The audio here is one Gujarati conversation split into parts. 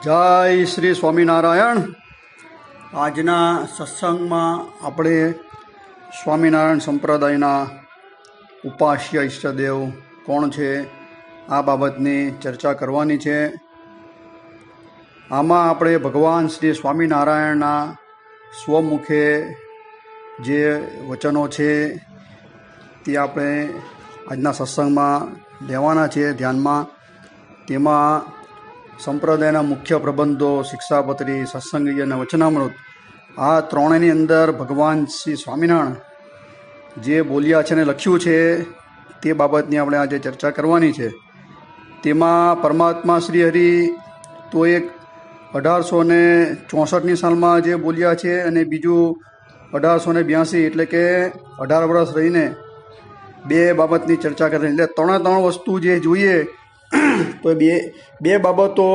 જય શ્રી સ્વામિનારાયણ। આજના સત્સંગમાં આપણે સ્વામિનારાયણ સંપ્રદાયના ઉપાસ્ય ઈષ્ટદેવ કોણ છે આ બાબતની ચર્ચા કરવાની છે। આમાં આપણે ભગવાન શ્રી સ્વામિનારાયણના સ્વમુખે જે વચનો છે તે આપણે આજના સત્સંગમાં લેવાના છે ધ્યાનમાં। તેમાં સંપ્રદાયના મુખ્ય પ્રબંધો, શિક્ષાપત્રી, સત્સંગી અને વચનામૃત આ ત્રણેયની અંદર ભગવાન શ્રી સ્વામિનારાયણ જે બોલ્યા છે અને લખ્યું છે તે બાબતની આપણે આજે ચર્ચા કરવાની છે। તેમાં પરમાત્મા શ્રી હરિ તો એક 1864ની સાલમાં જે બોલ્યા છે અને બીજું 1882 એટલે કે 18 વર્ષ રહીને બે બાબતની ચર્ચા કરી। એટલે ત્રણ વસ્તુ જે જોઈએ તો બે બાબતો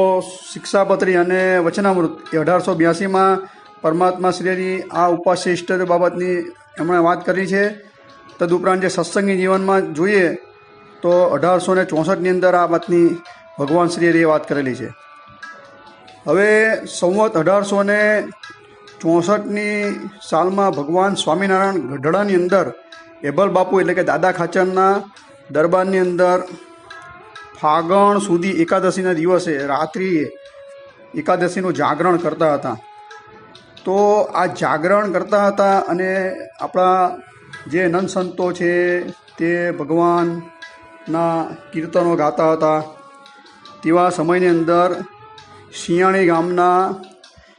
શિક્ષાપત્રી અને વચનામૃત એ 1882માં પરમાત્મા શ્રીની આ ઉપાસ્ય ઇષ્ટદેવ બાબતની એમણે વાત કરી છે। તદુપરાંત જે સત્સંગી જીવનમાં જોઈએ તો 1864ની અંદર આ વાતની ભગવાન શ્રીએ વાત કરેલી છે। હવે સંવત 1864ની સાલમાં ભગવાન સ્વામિનારાયણ ગઢડાની અંદર એબલ બાપુ એટલે કે દાદા ખાચરના દરબારની અંદર ફાગણ સુધી એકાદશીના દિવસે રાત્રિએ એકાદશીનું જાગરણ કરતા હતા। તો આ જાગરણ કરતા હતા અને આપણા જે નંદ સંતો છે તે ભગવાનના કીર્તનો ગાતા હતા। તેવા સમયની અંદર શિયાળી ગામના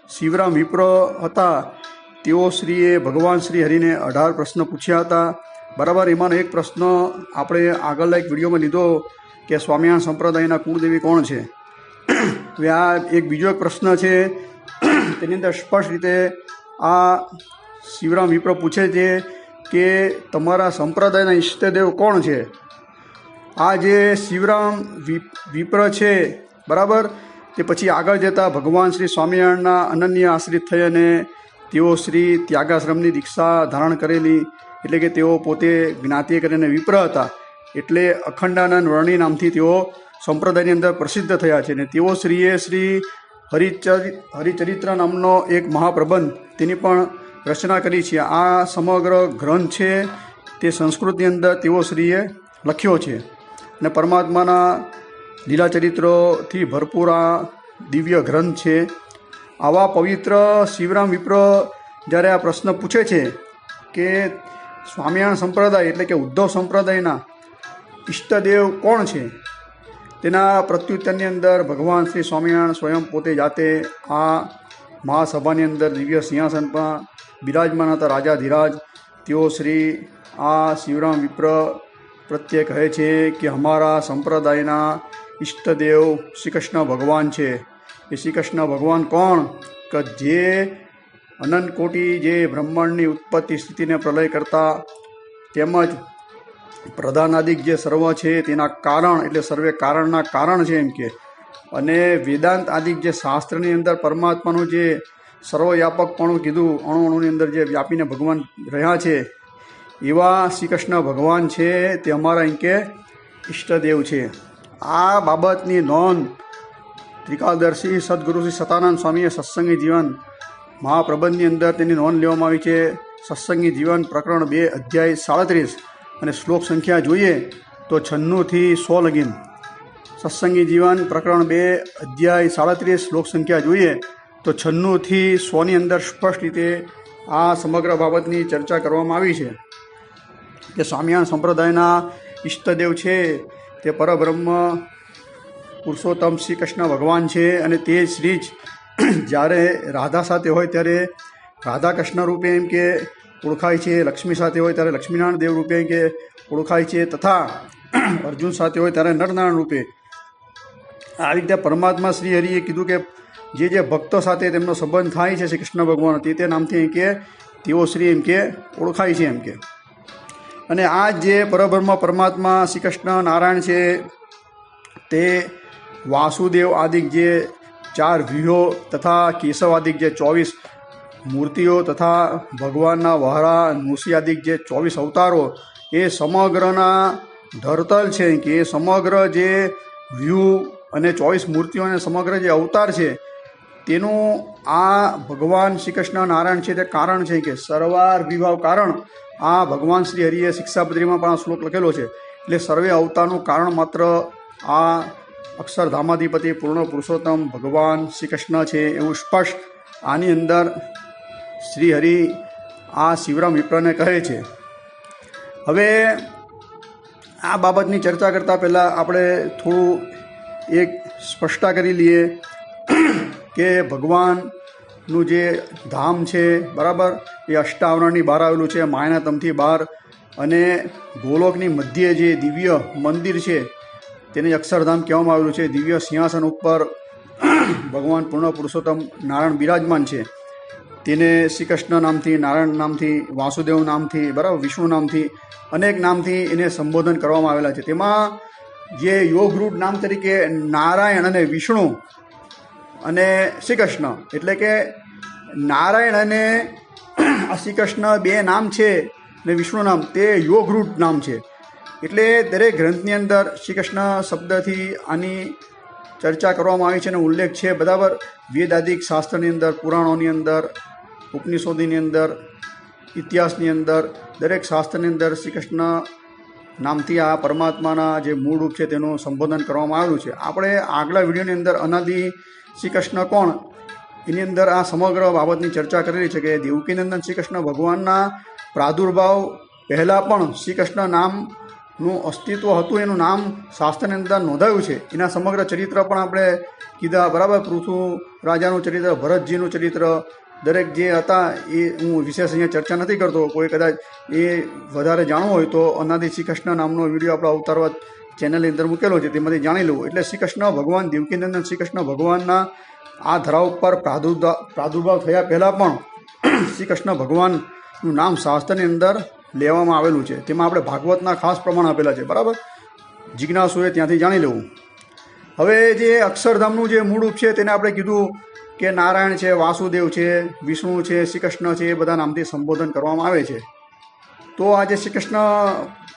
શિવરામ વિપ્ર હતા। તેઓ શ્રીએ ભગવાન શ્રી હરિને 18 પ્રશ્ન પૂછ્યા હતા। બરાબર, એમાંનો એક પ્રશ્ન આપણે આગળના એક વિડીયોમાં લીધો કે સ્વામિનારાયણ સંપ્રદાયના કુળદેવી કોણ છે। હવે આ એક બીજો એક પ્રશ્ન છે તેની અંદર સ્પષ્ટ રીતે આ શિવરામ વિપ્ર પૂછે છે કે તમારા સંપ્રદાયના ઈષ્ટદેવ કોણ છે। આ જે શિવરામ વિપ્ર છે બરાબર, તે પછી આગળ જતાં ભગવાન શ્રી સ્વામિનારાયણના અનન્ય આશ્રિત થઈ અને તેઓ શ્રી ત્યાગાશ્રમની દીક્ષા ધારણ કરેલી, એટલે કે તેઓ પોતે જ્ઞાતિ કરીને વિપ્ર હતા, એટલે અખંડાનંદ વર્ણી નામથી તેઓ સંપ્રદાયની અંદર પ્રસિદ્ધ થયા છે। અને તેઓ શ્રીએ શ્રી હરિચરિત્ર નામનો એક મહાપ્રબંધ તેની પણ રચના કરી છે। આ સમગ્ર ગ્રંથ છે તે સંસ્કૃતની અંદર તેઓ શ્રીએ લખ્યો છે અને પરમાત્માના લીલાચરિત્રોથી ભરપૂર આ દિવ્ય ગ્રંથ છે। આવા પવિત્ર શિવરામ વિપ્ર જ્યારે આ પ્રશ્ન પૂછે છે કે સ્વામિનારાયણ સંપ્રદાય એટલે કે ઉદ્ધવ સંપ્રદાયના ઈષ્ટદેવ કોણ છે, તેના પ્રત્યુત્તરની અંદર ભગવાન શ્રી સ્વામિનારાયણ સ્વયં પોતે જાતે આ મહાસભાની અંદર દિવ્ય સિંહાસનમાં બિરાજમાન હતા રાજાધિરાજ। તેઓ શ્રી આ શિવરામ વિપ્ર પ્રત્યે કહે છે કે અમારા સંપ્રદાયના ઈષ્ટદેવ શ્રી કૃષ્ણ ભગવાન છે। એ શ્રી કૃષ્ણ ભગવાન કોણ કે જે અનંત કોટી જે બ્રહ્માંડની ઉત્પત્તિ સ્થિતિને પ્રલય કરતા તેમજ પ્રધાનાદિક જે સર્વ છે તેના કારણ એટલે સર્વે કારણના કારણ છે એમ કે, અને વેદાંત આદિક જે શાસ્ત્રની અંદર પરમાત્માનું જે સર્વવ્યાપકપણું કીધું, અણુની અંદર જે વ્યાપીને ભગવાન રહ્યા છે એવા શ્રી કૃષ્ણ ભગવાન છે તે અમારા એમ કે ઈષ્ટદેવ છે। આ બાબતની નોંધ ત્રિકાળદર્શી સદગુરુ શ્રી સતાનંદ સ્વામીએ સત્સંગી જીવન મહાપ્રબંધની અંદર તેની નોંધ લેવામાં આવી છે। સત્સંગી જીવન પ્રકરણ 2 અધ્યાય 37 અને શ્લોક સંખ્યા જોઈએ તો 96થી 100 લગીન। સત્સંગી જીવન પ્રકરણ 2 અધ્યાય 37 શ્લોક સંખ્યા જોઈએ તો 96થી 100ની અંદર સ્પષ્ટ રીતે આ સમગ્ર બાબતની ચર્ચા કરવામાં આવી છે કે સ્વામિનારાયણ સંપ્રદાયના ઈષ્ટદેવ છે તે પરબ્રહ્મ પુરુષોત્તમ શ્રી કૃષ્ણ ભગવાન છે। અને તે શ્રી જ જ્યારે રાધા સાથે હોય ત્યારે રાધા કૃષ્ણ રૂપે એમ કે ઓળખાય છે, લક્ષ્મી સાથે હોય ત્યારે લક્ષ્મીનારાયણ દેવ રૂપે કે ઓળખાય છે, તથા અર્જુન સાથે હોય ત્યારે નરનારાયણ રૂપે। આવી રીતે પરમાત્મા શ્રી હરિએ કીધું કે જે ભક્તો સાથે તેમનો સંબંધ થાય છે શ્રી કૃષ્ણ ભગવાન તે નામથી એમ કે તેઓ શ્રી એમ કે ઓળખાય છે એમ કે। અને આ જે પરબ્રહ્મ પરમાત્મા શ્રી કૃષ્ણ નારાયણ છે તે વાસુદેવ આદિક જે 4 વ્યુહો તથા કેશવ આદિક જે 24 મૂર્તિઓ તથા ભગવાનના વહારા નૃસિંહ આદિક જે 24 અવતારો એ સમગ્રના ધરતલ છે કે એ સમગ્ર જે વ્યૂ અને 24 મૂર્તિઓ અને સમગ્ર જે અવતાર છે તેનું આ ભગવાન શ્રી કૃષ્ણ નારાયણ છે તે કારણ છે કે સર્વાર વિભાવ કારણ આ ભગવાન શ્રી હરિએ શિક્ષાપત્રીમાં પણ આ શ્લોક લખેલો છે. એટલે સર્વે અવતારનું કારણ માત્ર આ અક્ષરધામાધિપતિ પૂર્ણ પુરુષોત્તમ ભગવાન શ્રી કૃષ્ણ છે એવું સ્પષ્ટ આની અંદર શ્રી હરિ આ શિવરામ વિપ્રને કહે છે. હવે આ બાબતની ચર્ચા કરતાં પહેલાં આપણે થોડું એક સ્પષ્ટતા કરી લઈએ કે ભગવાનનું જે ધામ છે બરાબર એ અષ્ટાવરણની બહાર આવેલું છે, માયાના તમથી બહાર, અને ગોલોકની મધ્યે જે દિવ્ય મંદિર છે તેને અક્ષરધામ કહેવામાં આવેલું છે. દિવ્ય સિંહાસન ઉપર ભગવાન પૂર્ણ પુરુષોત્તમ નારાયણ બિરાજમાન છે. તેને શ્રી કૃષ્ણ નામથી, નારાયણ નામથી, વાસુદેવ નામથી, બરાબર, વિષ્ણુ નામથી, અનેક નામથી એને સંબોધન કરવામાં આવેલા છે. તેમાં જે યોગરૂઢ નામ તરીકે નારાયણ અને વિષ્ણુ અને શ્રી કૃષ્ણ, એટલે કે નારાયણ અને શ્રી કૃષ્ણ બે નામ છે ને વિષ્ણુ નામ તે યોગરૂઢ નામ છે. એટલે દરેક ગ્રંથની અંદર શ્રી કૃષ્ણ શબ્દથી આની ચર્ચા કરવામાં આવી છે અને ઉલ્લેખ છે બરાબર. વેદાદિક શાસ્ત્રની અંદર, પુરાણોની અંદર, ઉપનિષદોની અંદર, ઇતિહાસની અંદર, દરેક શાસ્ત્રની અંદર શ્રી કૃષ્ણ નામથી આ પરમાત્માના જે મૂળ રૂપ છે તેનું સંબોધન કરવામાં આવ્યું છે. આપણે આગલા વિડીયોની અંદર અનાદિ શ્રી કૃષ્ણ કોણ એની અંદર આ સમગ્ર બાબતની ચર્ચા કરેલી છે કે દેવકીનંદન શ્રી કૃષ્ણ ભગવાનના પ્રાદુર્ભાવ પહેલાં પણ શ્રી કૃષ્ણ નામનું અસ્તિત્વ હતું, એનું નામ શાસ્ત્રની અંદર નોંધાયું છે. એના સમગ્ર ચરિત્ર પણ આપણે કીધા બરાબર. પૃથુ રાજાનું ચરિત્ર, ભરતજીનું ચરિત્ર, દરેક જે હતા એ હું વિશેષ અહીંયા ચર્ચા નથી કરતો. કોઈ કદાચ એ વધારે જાણવું હોય તો અનાદિ શ્રી કૃષ્ણ નામનો વિડીયો આપણો અવતારવત ચેનલની અંદર મૂકેલો છે, તેમાંથી જાણી લેવું. એટલે શ્રી કૃષ્ણ ભગવાન, દેવકીનંદન શ્રી કૃષ્ણ ભગવાનના આ ધરા ઉપર પ્રાદુર્ભાવ થયા પહેલાં પણ શ્રી કૃષ્ણ ભગવાનનું નામ શાસ્ત્રની અંદર લેવામાં આવેલું છે. તેમાં આપણે ભાગવતના ખાસ પ્રમાણ આપેલા છે બરાબર. જિજ્ઞાસુએ ત્યાંથી જાણી લેવું. હવે જે અક્ષરધામનું જે મૂળ રૂપ છે તેને આપણે કીધું કે નારાયણ છે, વાસુદેવ છે, વિષ્ણુ છે, શ્રી કૃષ્ણ છે, એ બધા નામથી સંબોધન કરવામાં આવે છે. તો આ જે શ્રી કૃષ્ણ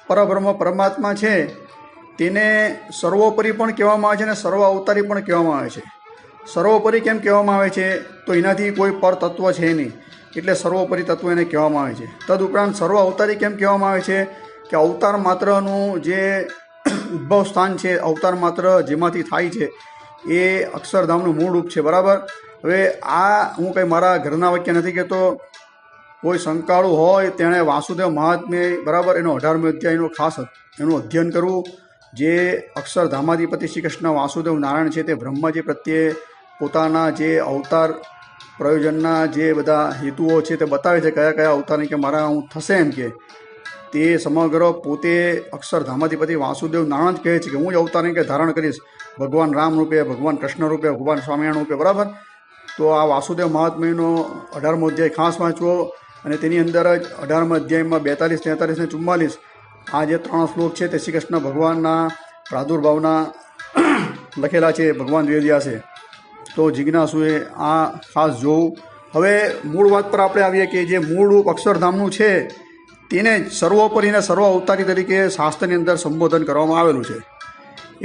પરબ્રહ્મ પરમાત્મા છે તેને સર્વોપરી પણ કહેવામાં આવે છે અને સર્વ અવતારી પણ કહેવામાં આવે છે. સર્વોપરી કેમ કહેવામાં આવે છે તો એનાથી કોઈ પર તત્વ છે નહીં, એટલે સર્વોપરી તત્વ એને કહેવામાં આવે છે. તદુપરાંત સર્વ અવતારી કેમ કહેવામાં આવે છે કે અવતાર માત્રનું જે ઉદ્ભવ સ્થાન છે, અવતાર માત્ર જેમાંથી થાય છે એ અક્ષરધામનું મૂળ રૂપ છે બરાબર. હવે આ હું કંઈ મારા ઘરના વાક્ય નથી કહેતો. કોઈ શંકાળુ હોય તેણે વાસુદેવ મહાત્મ્ય બરાબર એનો 18મી અધ્યાયનો ખાસ એનું અધ્યયન કરવું. જે અક્ષરધામાધિપતિ શ્રી કૃષ્ણ વાસુદેવ નારાયણ છે તે બ્રહ્માજી પ્રત્યે પોતાના જે અવતાર પ્રયોજનના જે બધા હેતુઓ છે તે બતાવે છે, કયા કયા અવતારની કે મારા હું થશે એમ કે તે સમગ્ર પોતે અક્ષરધામાધિપતિ વાસુદેવ નારાયણ જ કહે છે કે હું જ અવતારની કે ધારણ કરીશ, ભગવાન રામ રૂપે, ભગવાન કૃષ્ણ રૂપે, ભગવાન સ્વામિનારાયણ રૂપે બરાબર. તો આ વાસુદેવ મહાત્મ્યનો 18મો અધ્યાય ખાસ વાંચવો અને તેની અંદર જ 18મા અધ્યાયમાં 42, 43 અને 44 આ જે 3 શ્લોક છે તે શ્રી કૃષ્ણ ભગવાનના પ્રાદુર્ભાવના લખેલા છે ભગવાન વેદવ્યાસે. તો જિજ્ઞાસુએ આ ખાસ જોવું. હવે મૂળ વાત પર આપણે આવીએ કે જે મૂળ રૂપ અક્ષરધામનું છે તેને જ સર્વોપરી અને સર્વ અવતારી તરીકે શાસ્ત્રની અંદર સંબોધન કરવામાં આવેલું છે.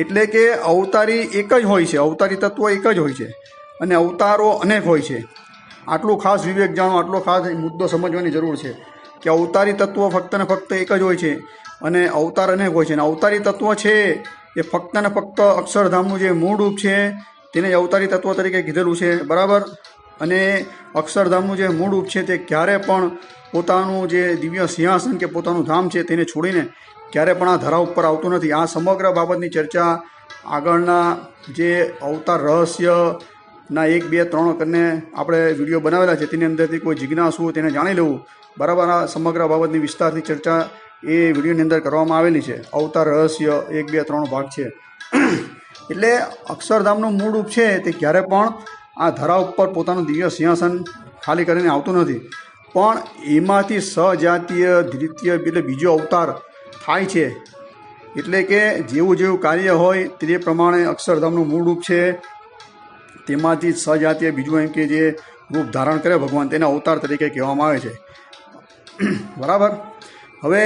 એટલે કે અવતારી એક જ હોય છે, અવતારી તત્વ એક જ હોય છે અને અવતારો અનેક હોય છે. આટલું ખાસ વિવેક જાણો, આટલો ખાસ મુદ્દો સમજવાની જરૂર છે કે અવતારી તત્વ ફક્ત ને ફક્ત એક જ હોય છે અને અવતાર અનેક હોય છે. અને અવતારી તત્વ છે એ ફક્ત ને ફક્ત અક્ષરધામનું જે મૂળ રૂપ છે તેને જ અવતારી તત્વ તરીકે કીધેલું છે બરાબર. અને અક્ષરધામનું જે મૂળ રૂપ છે તે ક્યારે પણ પોતાનું જે દિવ્ય સિંહાસન કે પોતાનું ધામ છે તેને છોડીને ક્યારે પણ આ ધરા ઉપર આવતું નથી. આ સમગ્ર બાબતની ચર્ચા આગળના જે અવતાર રહસ્યના 1, 2, 3 કરીને આપણે વિડીયો બનાવેલા છે તેની અંદરથી કોઈ જિજ્ઞાસુ તેને જાણી લેવું બરાબર. આ સમગ્ર બાબતની વિસ્તારથી ચર્ચા એ વિડીયોની અંદર કરવામાં આવેલી છે. અવતાર રહસ્ય 1, 2, 3 ભાગ છે. એટલે અક્ષરધામનું મૂળ રૂપ છે તે ક્યારે પણ આ ધરા ઉપર પોતાનું દિવ્ય સિંહાસન ખાલી કરીને આવતું નથી, પણ એમાંથી સજાતીય દ્વિતીય એટલે બીજો અવતાર થાય છે. એટલે કે જેવું જેવું કાર્ય હોય તે પ્રમાણે અક્ષરધામનું મૂળ રૂપ છે તેમાંથી સજાતીય બીજું એમ કે જે રૂપ ધારણ કરે ભગવાન તેને અવતાર તરીકે કહેવામાં આવે છે બરાબર. હવે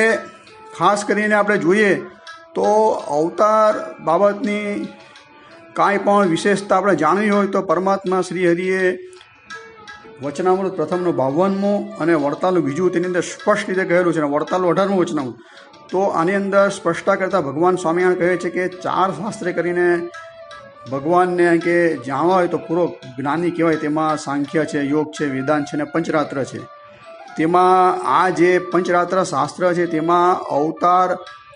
ખાસ કરીને આપણે જોઈએ તો અવતાર બાબતની કાંઈ પણ વિશેષતા આપણે જાણવી હોય તો પરમાત્મા શ્રી હરિએ વચનામૃત પ્રથમનું 52મું અને વડતાલનું બીજું તેની અંદર સ્પષ્ટ રીતે કહેલું છે અને વડતાલનું 18મું વચનામૃત. તો આની અંદર સ્પષ્ટતા કરતાં ભગવાન સ્વામિનારાયણ કહે છે કે 4 શાસ્ત્રે કરીને ભગવાનને કે જાણવા હોય તો પૂરો જ્ઞાની કહેવાય. તેમાં સાંખ્ય છે, યોગ છે, વેદાંત છે અને પંચરાત્ર છે. તેમાં આ જે પંચરાત્ર શાસ્ત્ર છે તેમાં અવતાર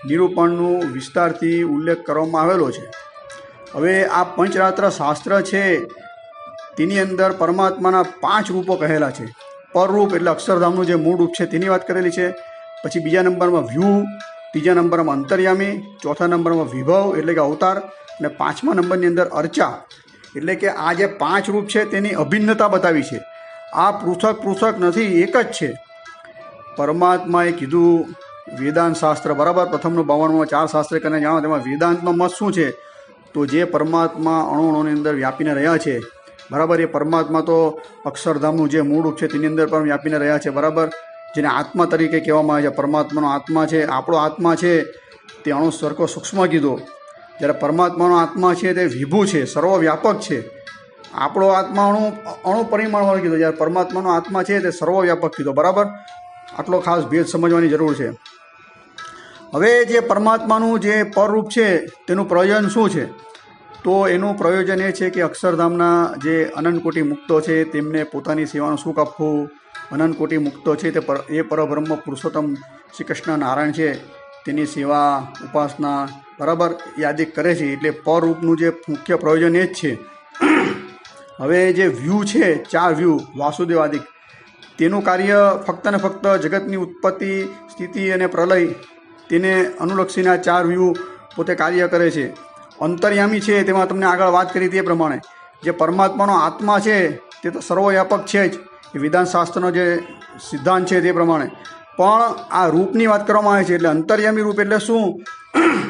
નિરૂપણનું વિસ્તારથી ઉલ્લેખ કરવામાં આવેલો છે. હવે આ પંચરાત્ર શાસ્ત્ર છે તેની અંદર પરમાત્માના 5 રૂપો કહેલા છે. પરરૂપ એટલે અક્ષરધામનું જે મૂળ રૂપ છે તેની વાત કરેલી છે. પછી બીજા નંબરમાં વ્યૂ, ત્રીજા નંબરમાં અંતર્યામી, ચોથા નંબરમાં વિભવ એટલે કે અવતાર અને 5મા નંબરની અંદર અર્ચા. એટલે કે આ જે 5 રૂપ છે તેની અભિન્નતા બતાવી છે. આ પૃથક નથી, એક જ છે. પરમાત્માએ કીધું વેદાંત શાસ્ત્ર બરાબર પ્રથમનું 52માં 4 શાસ્ત્ર કરીને જાણો. તેમાં વેદાંતનો મત શું છે? તો જે પરમાત્મા અણુઓની અંદર વ્યાપીને રહ્યા છે બરાબર, એ પરમાત્મા તો અક્ષરધામનું જે મૂળ રૂપ છે તેની અંદર પણ વ્યાપીને રહ્યા છે બરાબર, જેને આત્મા તરીકે કહેવામાં આવે છે. પરમાત્માનો આત્મા છે, આપણો આત્મા છે તે અણુ સરખો સૂક્ષ્મ કીધો. જ્યારે પરમાત્માનો આત્મા છે તે વિભુ છે, સર્વવ્યાપક છે. આપણો આત્મા અણુ પરિમાણવાળો કીધો, જ્યારે પરમાત્માનો આત્મા છે તે સર્વવ્યાપક કીધો બરાબર. આટલો ખાસ ભેદ સમજવાની જરૂર છે. હવે જે પરમાત્માનું જે પરરૂપ છે તેનું પ્રયોજન શું છે? તો એનું પ્રયોજન એ છે કે અક્ષરધામના જે અનંતકોટી મુક્તો છે તેમને પોતાની સેવાનું સુખ આપવું. અનંતકોટી મુક્તો છે તે એ પરબ્રહ્મ પુરુષોત્તમ શ્રી કૃષ્ણ નારાયણ છે તેની સેવા ઉપાસના બરાબર યાદિક કરે છે. એટલે પરરૂપનું જે મુખ્ય પ્રયોજન એ જ છે. હવે જે વ્યૂ છે 4 વ્યૂ વાસુદેવાદિક, તેનું કાર્ય ફક્ત ને ફક્ત જગતની ઉત્પત્તિ, સ્થિતિ અને પ્રલય તેને અનુલક્ષીના 4 વ્યૂ પોતે કાર્ય કરે છે. અંતર્યામી છે તેમાં તમને આગળ વાત કરી તે પ્રમાણે જે પરમાત્માનો આત્મા છે તે તો સર્વવ્યાપક છે જ, એ વેદાંત શાસ્ત્રનો જે સિદ્ધાંત છે તે પ્રમાણે. પણ આ રૂપની વાત કરવામાં આવે છે. એટલે અંતર્યામી રૂપ એટલે શું?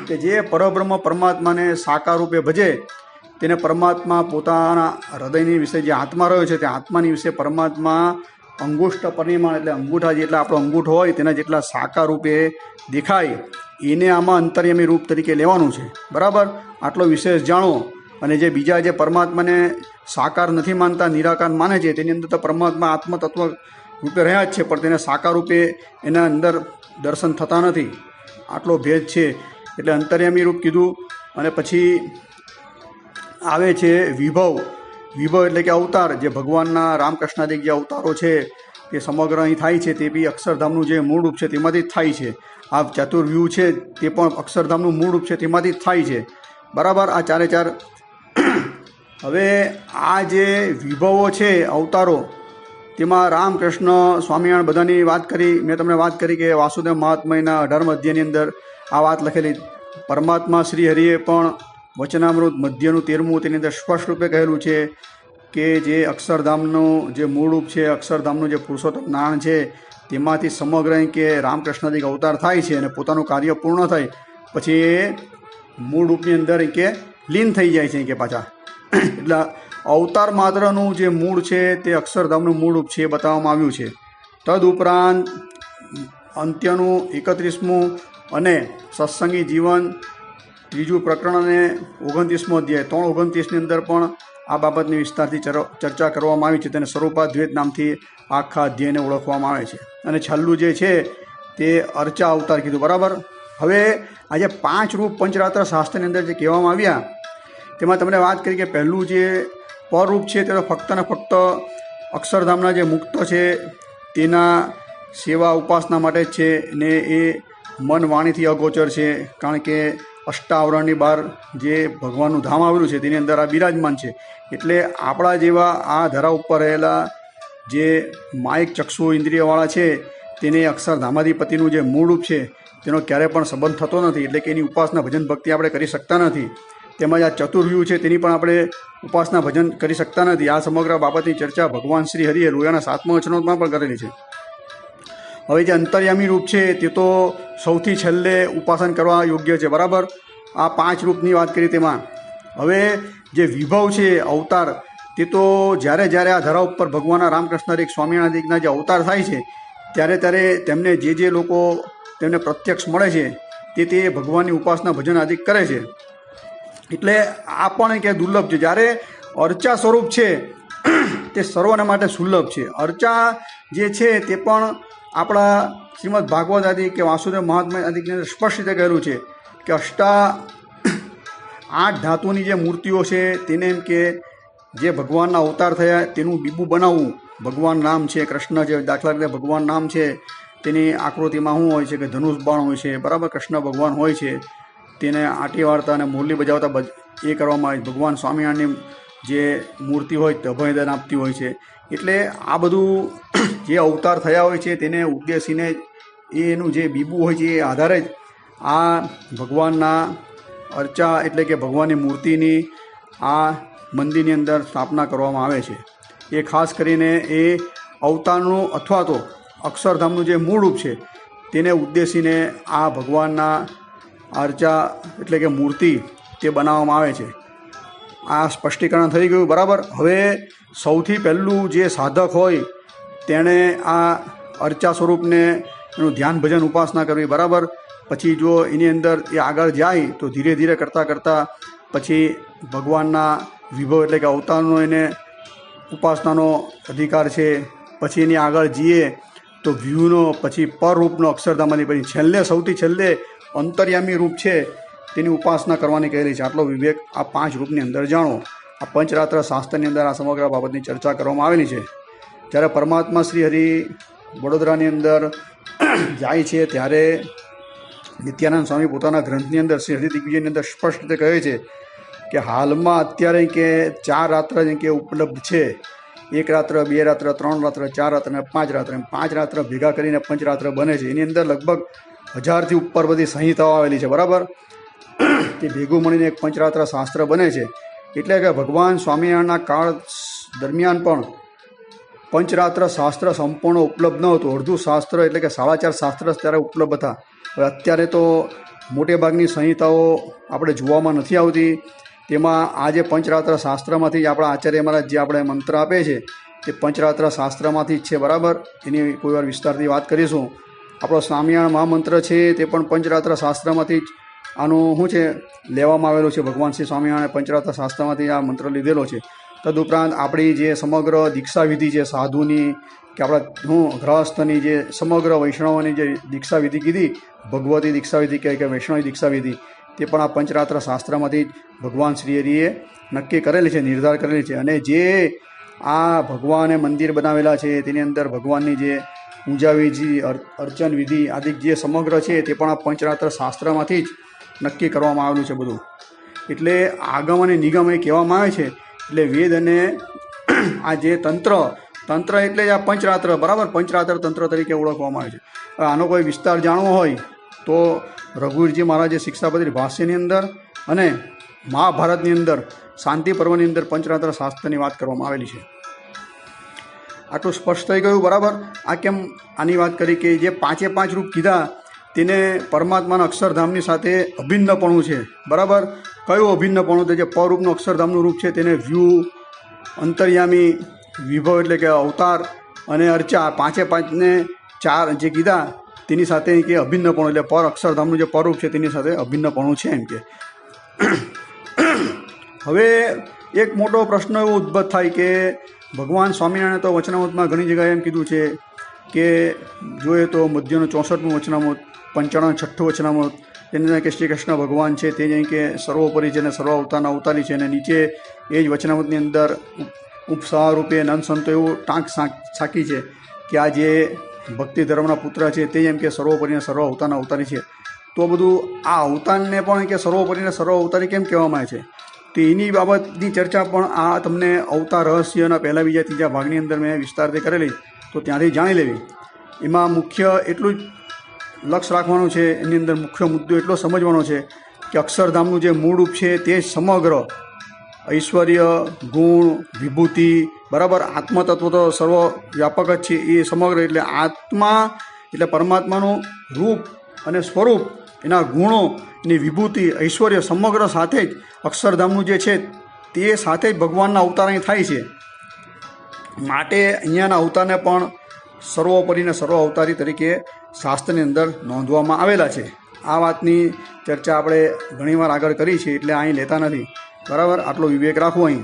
કે જે પરબ્રહ્મ પરમાત્માને સાકાર રૂપે ભજે તેને પરમાત્મા પોતાના હૃદયની વિશે જે આત્મા રહ્યો છે તે આત્માની વિશે પરમાત્મા અંગુષ્ઠ પરિમાણ એટલે અંગૂઠા જેટલા આપણો અંગૂઠો હોય તેના જેટલા સાકાર રૂપે દેખાય એને આમાં અંતર્યામી રૂપ તરીકે લેવાનું છે બરાબર. આટલો વિશેષ જાણો. અને જે બીજા જે પરમાત્માને સાકાર નથી માનતા, નિરાકાર માને છે, તેની અંદર તો પરમાત્મા આત્મતત્વ રૂપે રહ્યા જ છે, પણ તેને સાકાર રૂપે એના અંદર દર્શન થતા નથી. આટલો ભેદ છે. એટલે અંતર્યામી રૂપ કીધું. અને પછી આવે છે વિભવ. વિભવ એટલે કે અવતાર. જે ભગવાનના રામકૃષ્ણાદિક જે અવતારો છે તે સમગ્ર અહીં થાય છે તે બી અક્ષરધામનું જે મૂળ રૂપ છે તેમાંથી જ થાય છે. આ ચતુર્વ્યૂહ છે તે પણ અક્ષરધામનું મૂળ રૂપ છે તેમાંથી જ થાય છે બરાબર. આ 4 હવે આ જે વિભવો છે અવતારો તેમાં રામકૃષ્ણ સ્વામિનારાયણ બધાની વાત કરી. મેં તમને વાત કરી કે વાસુદેવ મહાત્મયના 18મા અધ્યાયની અંદર આ વાત લખેલી. પરમાત્મા શ્રી હરિએ પણ વચનામૃત મધ્યનું 13મું તેની અંદર સ્પષ્ટ રૂપે કહેલું છે કે જે અક્ષરધામનું જે મૂળ રૂપ છે, અક્ષરધામનું જે પુરુષોત્તમ નારાયણ છે તેમાંથી સમગ્ર કે રામકૃષ્ણાદિક અવતાર થાય છે અને પોતાનું કાર્ય પૂર્ણ થાય પછી એ મૂળ રૂપની અંદર કે લીન થઈ જાય છે કે પાછા. એટલે અવતાર માત્રનું જે મૂળ છે તે અક્ષરધામનું મૂળ રૂપ છે એ બતાવવામાં આવ્યું છે. તદુપરાંત અંત્યનું 31મું અને સત્સંગી જીવન 3જું પ્રકરણ અને 29મો અધ્યાય 3:29ની અંદર પણ આ બાબતની વિસ્તારથી ચર્ચા કરવામાં આવી છે. તેને સ્વરૂપાદ્વૈત નામથી આખા અધ્યાયને ઓળખવામાં આવે છે. અને છેલ્લું જે છે તે અર્ચા અવતાર કીધું બરાબર. હવે આ જે 5 રૂપ પંચરાત્ર શાસ્ત્રની અંદર જે કહેવામાં આવ્યા તેમાં તમને વાત કરી કે પહેલું જે પરરૂપ છે તે તો ફક્ત ને ફક્ત અક્ષરધામના જે મુક્ત છે તેના સેવા ઉપાસના માટે જ છે ને એ મન વાણીથી અગોચર છે. કારણ કે અષ્ટાવરણની બહાર જે ભગવાનનું ધામ આવેલું છે તેની અંદર આ બિરાજમાન છે. એટલે આપણા જેવા આ ધરા ઉપર રહેલા જે માયિક ચક્ષુ ઇન્દ્રિયવાળા છે તેને અક્ષરધામાધિપતિનું જે મૂળ રૂપ છે તેનો ક્યારેય પણ સંબંધ થતો નથી. એટલે કે એની ઉપાસના ભજન ભક્તિ આપણે કરી શકતા નથી. તેમજ આ ચતુર્વ્યૂહ છે તેની પણ આપણે ઉપાસના ભજન કરી શકતા નથી. આ સમગ્ર બાબતની ચર્ચા ભગવાન શ્રી હરિએ લોયાના 7મા વચનોમાં પણ કરેલી છે. હવે જે અંતર્યામી રૂપ છે તે તો સૌથી છેલ્લે ઉપાસન કરવા યોગ્ય છે બરાબર. આ 5 રૂપની વાત કરી તેમાં. હવે જે વિભવ છે અવતાર તે તો જ્યારે જ્યારે આ ધરા ઉપર ભગવાનના રામકૃષ્ણાદિક સ્વામિનારાયણના જે અવતાર થાય છે ત્યારે તેમને જે લોકો તેમને પ્રત્યક્ષ મળે છે તે ભગવાનની ઉપાસના ભજન આદિ કરે છે. એટલે આ પણ કે દુર્લભ છે. જ્યારે અર્ચા સ્વરૂપ છે તે સર્વના માટે સુલભ છે. અર્ચા જે છે તે પણ આપણા શ્રીમદ ભાગવત આદિ કે વાસુદેવ મહાત્મા આદિની અંદર સ્પષ્ટ રીતે કહેલું છે કે 8 ધાતુની જે મૂર્તિઓ છે તેને એમ કે જે ભગવાનના અવતાર થયા તેનું બીબું બનાવવું. ભગવાન નામ છે, કૃષ્ણ છે, દાખલા તરીકે ભગવાન નામ છે, તેની આકૃતિમાં શું હોય છે કે ધનુષ બાણ હોય છે, બરાબર. કૃષ્ણ ભગવાન હોય છે, તેને આંટી વાળતા અને મુરલી બજાવતા એ કરવામાં આવે. ભગવાન સ્વામિનારાયણની જે મૂર્તિ હોય તે અભયદાન આપતી હોય છે. એટલે આ બધું જે અવતાર થયા હોય છે તેને ઉદ્દેશીને એનું જે બીબું હોય છે એ આધારે જ આ ભગવાનના અર્ચા એટલે કે ભગવાનની મૂર્તિની આ મંદિરની અંદર સ્થાપના કરવામાં આવે છે. એ ખાસ કરીને એ અવતારનું અથવા તો અક્ષરધામનું જે મૂળ રૂપ છે તેને ઉદ્દેશીને આ ભગવાનના અર્ચા એટલે કે મૂર્તિ તે બનાવવામાં આવે છે. આ સ્પષ્ટીકરણ થઈ ગયું, બરાબર. હવે સૌથી પહેલું જે સાધક હોય તેણે આ અર્ચા સ્વરૂપને એનું ધ્યાન ભજન ઉપાસના કરવી, બરાબર. પછી જો એની અંદર એ આગળ જાય તો ધીરે ધીરે કરતાં કરતાં પછી ભગવાનના વિભવ એટલે કે અવતારનો એને ઉપાસનાનો અધિકાર છે. પછી એની આગળ જઈએ તો વ્યૂનો, પછી પર રૂપનો અક્ષરધામની, પછી છેલ્લે સૌથી છેલ્લે અંતર્યામી રૂપ છે તેની ઉપાસના કરવાની કહેલી છે. આટલો વિવેક આ 5 રૂપની અંદર જાણો. આ પંચરાત્ર શાસ્ત્રની અંદર આ સમગ્ર બાબતની ચર્ચા કરવામાં આવેલી છે. જ્યારે પરમાત્મા શ્રી હરિ વડોદરાની અંદર જાય છે ત્યારે નિત્યાનંદ સ્વામી પોતાના ગ્રંથની અંદર શ્રી હરિદિગ્વિજયની અંદર સ્પષ્ટ રીતે કહે છે કે હાલમાં અત્યારે કે 4 રાત્ર જે કે ઉપલબ્ધ છે. 1 રાત્ર, 2 રાત્ર, 3 રાત્ર, 4 રાત્ર અને 5 રાત્ર. 5 રાત્ર ભેગા કરીને પંચરાત્ર બને છે. એની અંદર લગભગ 1000થી ઉપર બધી સંહિતાઓ આવેલી છે, બરાબર. તે ભેગું મળીને એક પંચરાત્ર શાસ્ત્ર બને છે. એટલે કે ભગવાન સ્વામિનારાયણના કાળ દરમિયાન પણ પંચરાત્ર શાસ્ત્ર સંપૂર્ણ ઉપલબ્ધ ન હતું. અડધું શાસ્ત્ર એટલે કે 4.5 શાસ્ત્ર ત્યારે ઉપલબ્ધ હતા. હવે અત્યારે તો મોટે ભાગની સંહિતાઓ આપણે જોવામાં નથી આવતી. તેમાં આ જે પંચરાત્ર શાસ્ત્રમાંથી જ આપણા આચાર્ય મહારાજ જે આપણે મંત્ર આપે છે તે પંચરાત્ર શાસ્ત્રમાંથી જ છે, બરાબર. એની કોઈ વાર વિસ્તારથી વાત કરીશું. આપણો સ્વામિનારાયણ મહામંત્ર છે તે પણ પંચરાત્ર શાસ્ત્રમાંથી જ આનું શું છે લેવામાં આવેલું છે. ભગવાન શ્રી સ્વામિનારાયણ પંચરાત્ર શાસ્ત્રમાંથી આ મંત્ર લીધેલો છે. તદુપરાંત આપણી જે સમગ્ર દીક્ષાવિધિ છે સાધુની કે આપણા ગ્રહસ્થની જે સમગ્ર વૈષ્ણવોની જે દીક્ષાવિધિ કીધી, ભગવતી દીક્ષાવિધિ કે વૈષ્ણવી દીક્ષાવિધિ, તે પણ આ પંચરાત્ર શાસ્ત્રમાંથી જ ભગવાન શ્રી હરિએ નક્કી કરેલી છે, નિર્ધાર કરેલી છે. અને જે આ ભગવાને મંદિર બનાવેલા છે તેની અંદર ભગવાનની જે પૂજા વિધિ, અર્ચન વિધિ આદિ જે સમગ્ર છે તે પણ આ પંચરાત્ર શાસ્ત્રમાંથી જ નક્કી કરવામાં આવેલું છે બધું. એટલે આગમ અને નિગમ એ કહેવામાં આવે છે. એટલે વેદ અને આ જે તંત્ર એટલે આ પંચરાત્ર, બરાબર. પંચરાત્ર તંત્ર તરીકે ઓળખવામાં આવે છે. આનો કોઈ વિસ્તાર જાણવો હોય તો રઘુવીરજી મહારાજે શિક્ષાપત્રી ભાષ્યની અંદર અને મહાભારતની અંદર શાંતિ પર્વની અંદર પંચરાત્ર શાસ્ત્રની વાત કરવામાં આવેલી છે. આટલું સ્પષ્ટ થઈ ગયું, બરાબર. આ કેમ આની વાત કરી કે જે 5 રૂપ કીધા તેને પરમાત્માના અક્ષરધામની સાથે અભિન્નપણું છે, બરાબર. કયું અભિન્નપણું? તો જે પરરૂપનું અક્ષરધામનું રૂપ છે તેને વ્યૂ, અંતર્યામી, વિભવ એટલે કે અવતાર અને અર્ચા 5ને 4 જે કીધા તેની સાથે કે અભિન્નપણું એટલે પર અક્ષરધામનું જે પરરૂપ છે તેની સાથે અભિન્નપણું છે એમ કે. હવે એક મોટો પ્રશ્ન એવો ઉદ્ભવ થાય કે ભગવાન સ્વામિનારાયણે તો વચનામૃતમાં ઘણી જગ્યાએ એમ કીધું છે કે જોઈએ તો મધ્યનું 64મું વચનામૃત, 95 વચનામૃત, તેની અંદર કે શ્રી કૃષ્ણ ભગવાન છે તે જ કે સર્વોપરી છે અને સર્વ અવતારના અવતારી છે. અને નીચે એ જ વચનામૃતની અંદર ઉપસાહ રૂપે નંદ સંતો એવું ટાંક સાકી છે કે આ જે ભક્તિ ધર્મના પુત્ર છે તે એમ કે સર્વોપરી અને સર્વ અવતારના અવતારી છે. તો બધું આ અવતારને પણ કે સર્વોપરી અને સર્વ અવતારી કેમ કહેવામાં આવે છે? તો એની બાબતની ચર્ચા પણ આ તમને અવતાર રહસ્યના પહેલા, બીજા, ત્રીજા ભાગની અંદર મેં વિસ્તારથી કરેલી, તો ત્યાંથી જાણી લેવી. એમાં મુખ્ય એટલું જ લક્ષ રાખવાનું છે, એની અંદર મુખ્ય મુદ્દો એટલો સમજવાનો છે કે અક્ષરધામનું જે મૂળ રૂપ છે તે સમગ્ર ઐશ્વર્ય, ગુણ, વિભૂતિ, બરાબર. આત્મતત્વ તો સર્વ વ્યાપક જ છે. એ સમગ્ર એટલે આત્મા એટલે પરમાત્માનું રૂપ અને સ્વરૂપ, એના ગુણો, એની વિભૂતિ, ઐશ્વર્ય સમગ્ર સાથે જ અક્ષરધામનું જે છે તે સાથે જ ભગવાનના અવતાર અહીં થાય છે. માટે અહીંયાના અવતારને પણ સર્વોપરી અને સર્વ અવતારી તરીકે શાસ્ત્રની અંદર નોંધવામાં આવેલા છે. આ વાતની ચર્ચા આપણે ઘણીવાર આગળ કરી છે, એટલે અહીં લેતા નથી, બરાબર. આટલો વિવેક રાખવો અહીં.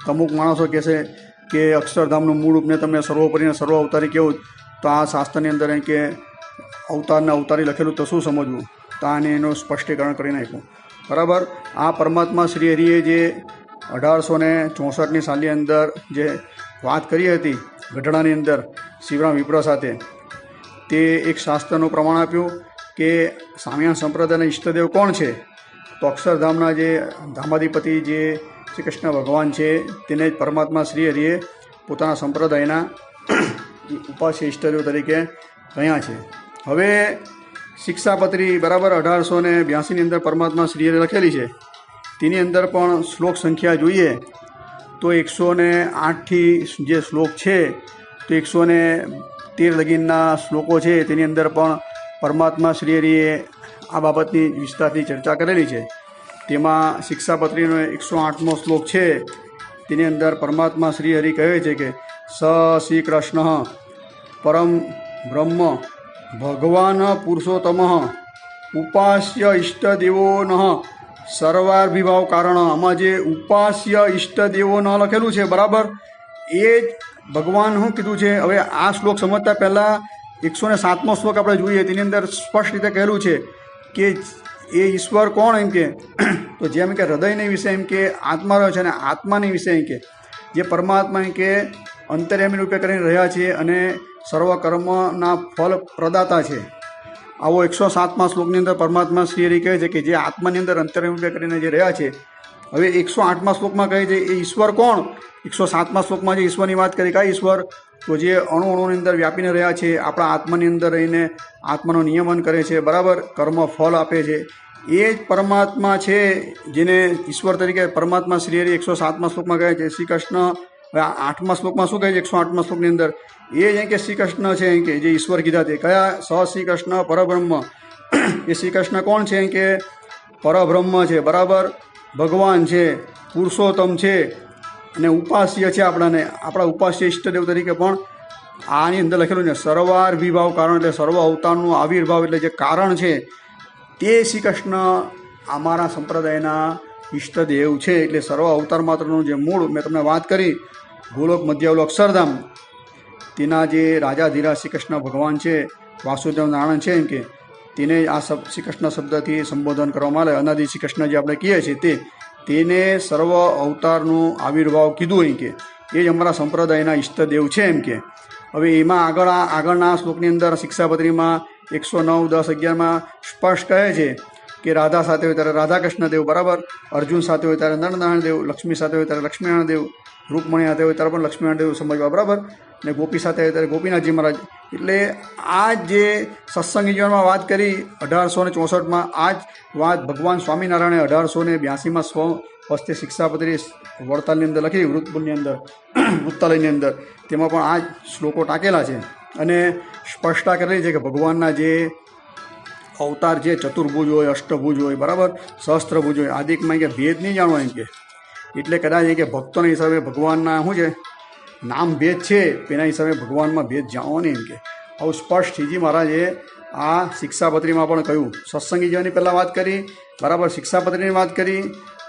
અમુક માણસો કહેશે કે અક્ષરધામનું મૂળ રૂપને તમે સર્વોપરીને સર્વ અવતારી કેવું, તો આ શાસ્ત્રની અંદર એમ કે અવતારને અવતારી લખેલું તો શું સમજવું, તો આને એનું સ્પષ્ટીકરણ કરી નાખ્યું, બરાબર. આ પરમાત્મા શ્રી હરિએ જે 1864ની સાલની અંદર જે વાત કરી હતી ગઢડાની અંદર શિવરામ વિપ્ર સાથે, તે એક શાસ્ત્રનું પ્રમાણ આપ્યું કે સ્વામિનારાયણ સંપ્રદાયના ઈષ્ટદેવ કોણ છે, તો અક્ષરધામના જે ધામાધિપતિ જે શ્રી કૃષ્ણ ભગવાન છે તેને જ પરમાત્મા શ્રી હરિએ પોતાના સંપ્રદાયના ઉપાસ્ય ઈષ્ટદેવ તરીકે કહ્યા છે. હવે શિક્ષાપત્રી બરાબર 1882ની અંદર પરમાત્મા શ્રી હરિએ લખેલી છે, તેની અંદર પણ શ્લોક સંખ્યા જોઈએ તો 108થી જે શ્લોક છે તો 113 લગીનના શ્લોકો છે, તેની અંદર પણ પરમાત્મા શ્રી હરિએ આ બાબતની વિસ્તારથી ચર્ચા કરેલી છે. તેમાં શિક્ષાપત્રીનો 108મો શ્લોક છે, તેની અંદર પરમાત્મા શ્રી હરિ કહે છે કે સ શ્રી કૃષ્ણ પરમ બ્રહ્મ ભગવાન પુરુષોત્તમ ઉપાસ્ય ઈષ્ટદેવો ન સર્વાર્ભિભાવ કારણ. આમાં જે ઉપાસ્ય ઈષ્ટદેવો ન લખેલું છે, બરાબર, એ જ ભગવાન શું કીધું છે. હવે આ શ્લોક સમજતા પહેલાં 107મો શ્લોક આપણે જોઈએ, તેની અંદર સ્પષ્ટ રીતે કહેલું છે કે એ ઈશ્વર કોણ, એમ કે તો જેમ કે હૃદયની વિશે એમ કે આત્મા રહ્યો છે, અને આત્માની વિશે એમ કે જે પરમાત્મા એમ કે અંતર્યામી રૂપે કરીને રહ્યા છે અને સર્વ કર્મના ફલ પ્રદાતા છે. આવો 107મા શ્લોકની અંદર પરમાત્મા શ્રી હરિ કહે છે કે જે આત્માની અંદર અંતર્યામી રૂપે કરીને જે રહ્યા છે. હવે 108મા શ્લોકમાં કહે છે એ ઈશ્વર કોણ. 107મા શ્લોકમાં જે ઈશ્વરની વાત કરી, કયા ઈશ્વર, તો જે અણુની અંદર વ્યાપીને રહ્યા છે, આપણા આત્માની અંદર રહીને આત્માનું નિયમન કરે છે, બરાબર, કર્મ ફળ આપે છે, એ જ પરમાત્મા છે જેને ઈશ્વર તરીકે પરમાત્મા શ્રી હરિ 107મા શ્લોકમાં કહે છે. શ્રી કૃષ્ણ હવે 8મા શ્લોકમાં શું કહે છે 108મા શ્લોકની અંદર, એ જ કે શ્રી કૃષ્ણ છે કે જે ઈશ્વર કીધા તે કયા, સ શ્રી કૃષ્ણ પરબ્રહ્મ. એ શ્રી કૃષ્ણ કોણ છે કે પરબ્રહ્મ છે, બરાબર, ભગવાન છે, પુરુષોત્તમ છે અને ઉપાસ્ય છે, આપણા ઉપાસ્ય ઈષ્ટદેવ તરીકે પણ આની અંદર લખેલું છે. સર્વાર્ભિભાવ કારણ એટલે સર્વ અવતારનું આવિર્ભાવ એટલે જે કારણ છે તે શ્રી કૃષ્ણ અમારા સંપ્રદાયના ઈષ્ટદેવ છે. એટલે સર્વ અવતાર માત્રનું જે મૂળ મેં તમને વાત કરી, ગોલોક મધ્યાવલોક અક્ષરધામ, તેના જે રાજાધીરાજ શ્રી કૃષ્ણ ભગવાન છે, વાસુદેવ નારાયણ છે, એમ કે તેને આ શ્રી કૃષ્ણ શબ્દથી સંબોધન કરવામાં આવે. અનાદિ શ્રી કૃષ્ણ જે આપણે કહીએ છીએ તેને સર્વ અવતારનું આવિર્ભાવ કીધું એમ કે એ જ અમારા સંપ્રદાયના ઈષ્ટદેવ છે એમ કે. હવે એમાં આગળના શ્લોકની અંદર શિક્ષાપત્રીમાં 109, 10, 11માં સ્પષ્ટ કહે છે કે રાધા સાથે હોય ત્યારે રાધા કૃષ્ણ દેવ, બરાબર, અર્જુન સાથે હોય ત્યારે નરનારાયણ દેવ, લક્ષ્મી સાથે હોય ત્યારે લક્ષ્મીનારાયણ દેવ, રૂકમણી સાથે હોય ત્યારે પણ લક્ષ્મીનારાયણ દેવ સમજવા, બરાબર, ને ગોપી સાથે હોય ત્યારે ગોપીનાથજી મહારાજ. એટલે આ જે સત્સંગી જીવનમાં વાત કરી 1864માં, આ જ વાત ભગવાન સ્વામિનારાયણે 1882માં સ્વ હસ્તે શિક્ષાપત્રી વડતાલની અંદર લખી, વૃત્તપુરની અંદર, વૃત્તાલયની અંદર, તેમાં પણ આ જ શ્લોકો ટાંકેલા છે અને સ્પષ્ટતા કરેલી છે કે ભગવાનના જે અવતાર જે ચતુર્ભુજ હોય, અષ્ટભુજ હોય, બરાબર, સહસ્ત્રભુજ હોય, આદિકમાં કે ભેદ નહીં જાણવો એમ કે. એટલે કદાચ એ કે ભક્તોના હિસાબે ભગવાનના શું છે નામ ભેદ છે, તેના હિસાબે ભગવાનમાં ભેદ જાણવો નહીં એમ કે. આવું સ્પષ્ટ શ્રીજી મહારાજે આ શિક્ષાપત્રીમાં પણ કહ્યું. સત્સંગી જીવનની પહેલાં વાત કરી, બરાબર, શિક્ષાપત્રીની વાત કરી.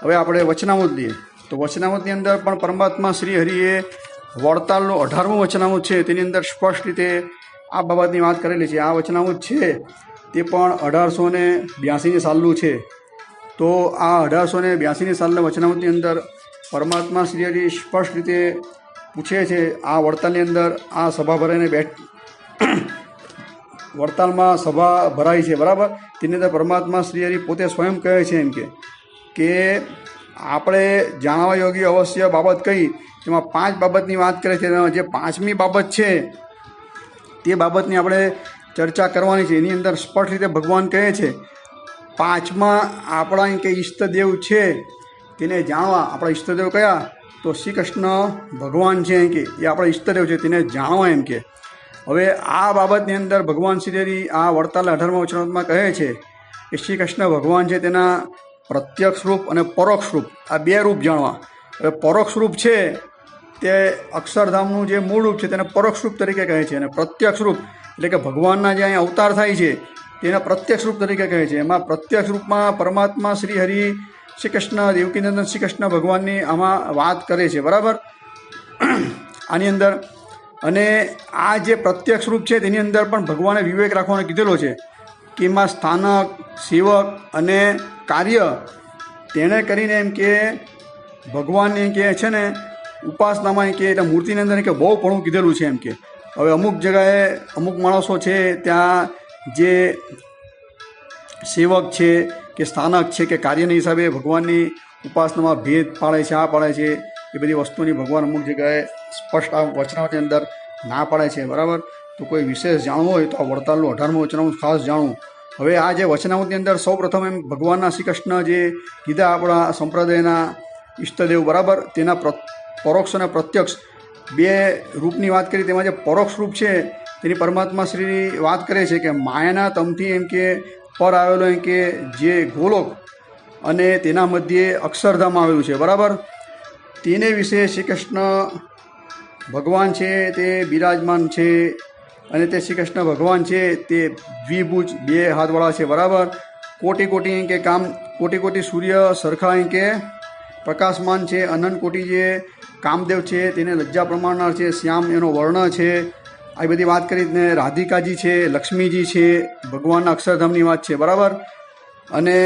હવે આપણે વચનામૃત લઈએ તો વચનામૃતની અંદર પણ પરમાત્મા શ્રી હરિએ વડતાલનું 18મું વચનામૃત છે, તેની અંદર સ્પષ્ટ રીતે આ બાબતની વાત કરેલી છે. આ વચનામૃત છે તે પણ 1882ની સાલનું છે. તો આ 1882ની સાલના વચનામૃતની અંદર પરમાત્મા શ્રી હરિ સ્પષ્ટ રીતે પૂછે છે. આ વડતાલની અંદર આ સભા ભરાઈને વડતાલમાં સભા ભરાઈ છે, બરાબર, તેની અંદર પરમાત્મા શ્રી હરિ પોતે સ્વયં કહે છે એમ કે આપણે જાણવા યોગ્ય અવશ્ય બાબત કહી, તેમાં 5 બાબતની વાત કરે છે. જે 5મી બાબત છે તે બાબતની આપણે ચર્ચા કરવાની છે. એની અંદર સ્પષ્ટ રીતે ભગવાન કહે છે 5માં આપણા એમ કે ઈષ્ટદેવ છે તેને જાણવા. આપણા ઈષ્ટદેવ કયા, તો શ્રી કૃષ્ણ ભગવાન છે એમ કે એ આપણા ઈષ્ટદેવ છે, તેને જાણવા એમ કે. હવે આ બાબતની અંદર ભગવાન શ્રી હરિ આ વડતાલ 18મા વચનામૃતમાં કહે છે કે શ્રી કૃષ્ણ ભગવાન છે તેના પ્રત્યક્ષ રૂપ અને પરોક્ષ રૂપ, આ 2 રૂપ જાણવા. હવે પરોક્ષ રૂપ છે તે અક્ષરધામનું જે મૂળ રૂપ છે તેને પરોક્ષ રૂપ તરીકે કહે છે, અને પ્રત્યક્ષ રૂપ એટલે કે ભગવાનના જે અહીં અવતાર થાય છે તેના પ્રત્યક્ષ રૂપ તરીકે કહે છે. એમાં પ્રત્યક્ષ રૂપમાં પરમાત્મા શ્રી હરિ શ્રી કૃષ્ણ દેવકીનંદન શ્રી કૃષ્ણ ભગવાનની આમાં વાત કરે છે, બરાબર, આની અંદર. અને આ જે પ્રત્યક્ષ રૂપ છે તેની અંદર પણ ભગવાને વિવેક રાખવાનો કીધેલો છે કે એમાં સ્થાનક, સેવક અને કાર્ય તેણે કરીને એમ કે ભગવાનને કે છે ને ઉપાસનામાં કે એટલે મૂર્તિની અંદર કે બહુ ઘણું કીધેલું છે એમ કે. હવે અમુક જગાએ અમુક માણસો છે ત્યાં જે સેવક છે કે સ્થાનક છે કે કાર્યના હિસાબે ભગવાનની ઉપાસનામાં ભેદ પાડે છે, આ પાડે છે, એ બધી વસ્તુની ભગવાન અમુક જગ્યાએ સ્પષ્ટ આ વચનાવની અંદર ના પાડે છે, બરાબર. તો કોઈ વિશેષ જાણવું હોય તો આ વડતાલનું 18મું વચનામૃત ખાસ જાણવું. હવે આ જે વચનામૃતની અંદર સૌ પ્રથમ એમ ભગવાનના શ્રી કૃષ્ણ જે કીધા આપણા સંપ્રદાયના ઈષ્ટદેવ, બરાબર, તેના પરોક્ષ અને પ્રત્યક્ષ બે રૂપની વાત કરી. તેમાં જે પરોક્ષ રૂપ છે તેની પરમાત્મા શ્રી વાત કરે છે કે માયાના તમથી એમ કે પર આવેલો એમ કે જે ગોલોક અને તેના મધ્યે અક્ષરધામ આવેલું છે, બરાબર, તેને વિશે શ્રી કૃષ્ણ ભગવાન છે તે બિરાજમાન છે. અને તે શ્રી કૃષ્ણ ભગવાન છે તે દ્વિભુજ, બે હાથવાળા છે, બરાબર. કોટી કોટી એમ કે કામ, કોટી કોટી સૂર્ય સરખા એમ કે પ્રકાશમાન છે. અનંત કોટી જે કામદેવ છે તેને લજ્જા પ્રમાણનાર છે. શ્યામ એનો વર્ણ છે. આ બધી વાત કરી ને રાધિકાજી છે, લક્ષ્મીજી છે, ભગવાનના અક્ષરધામની વાત છે, બરાબર. અને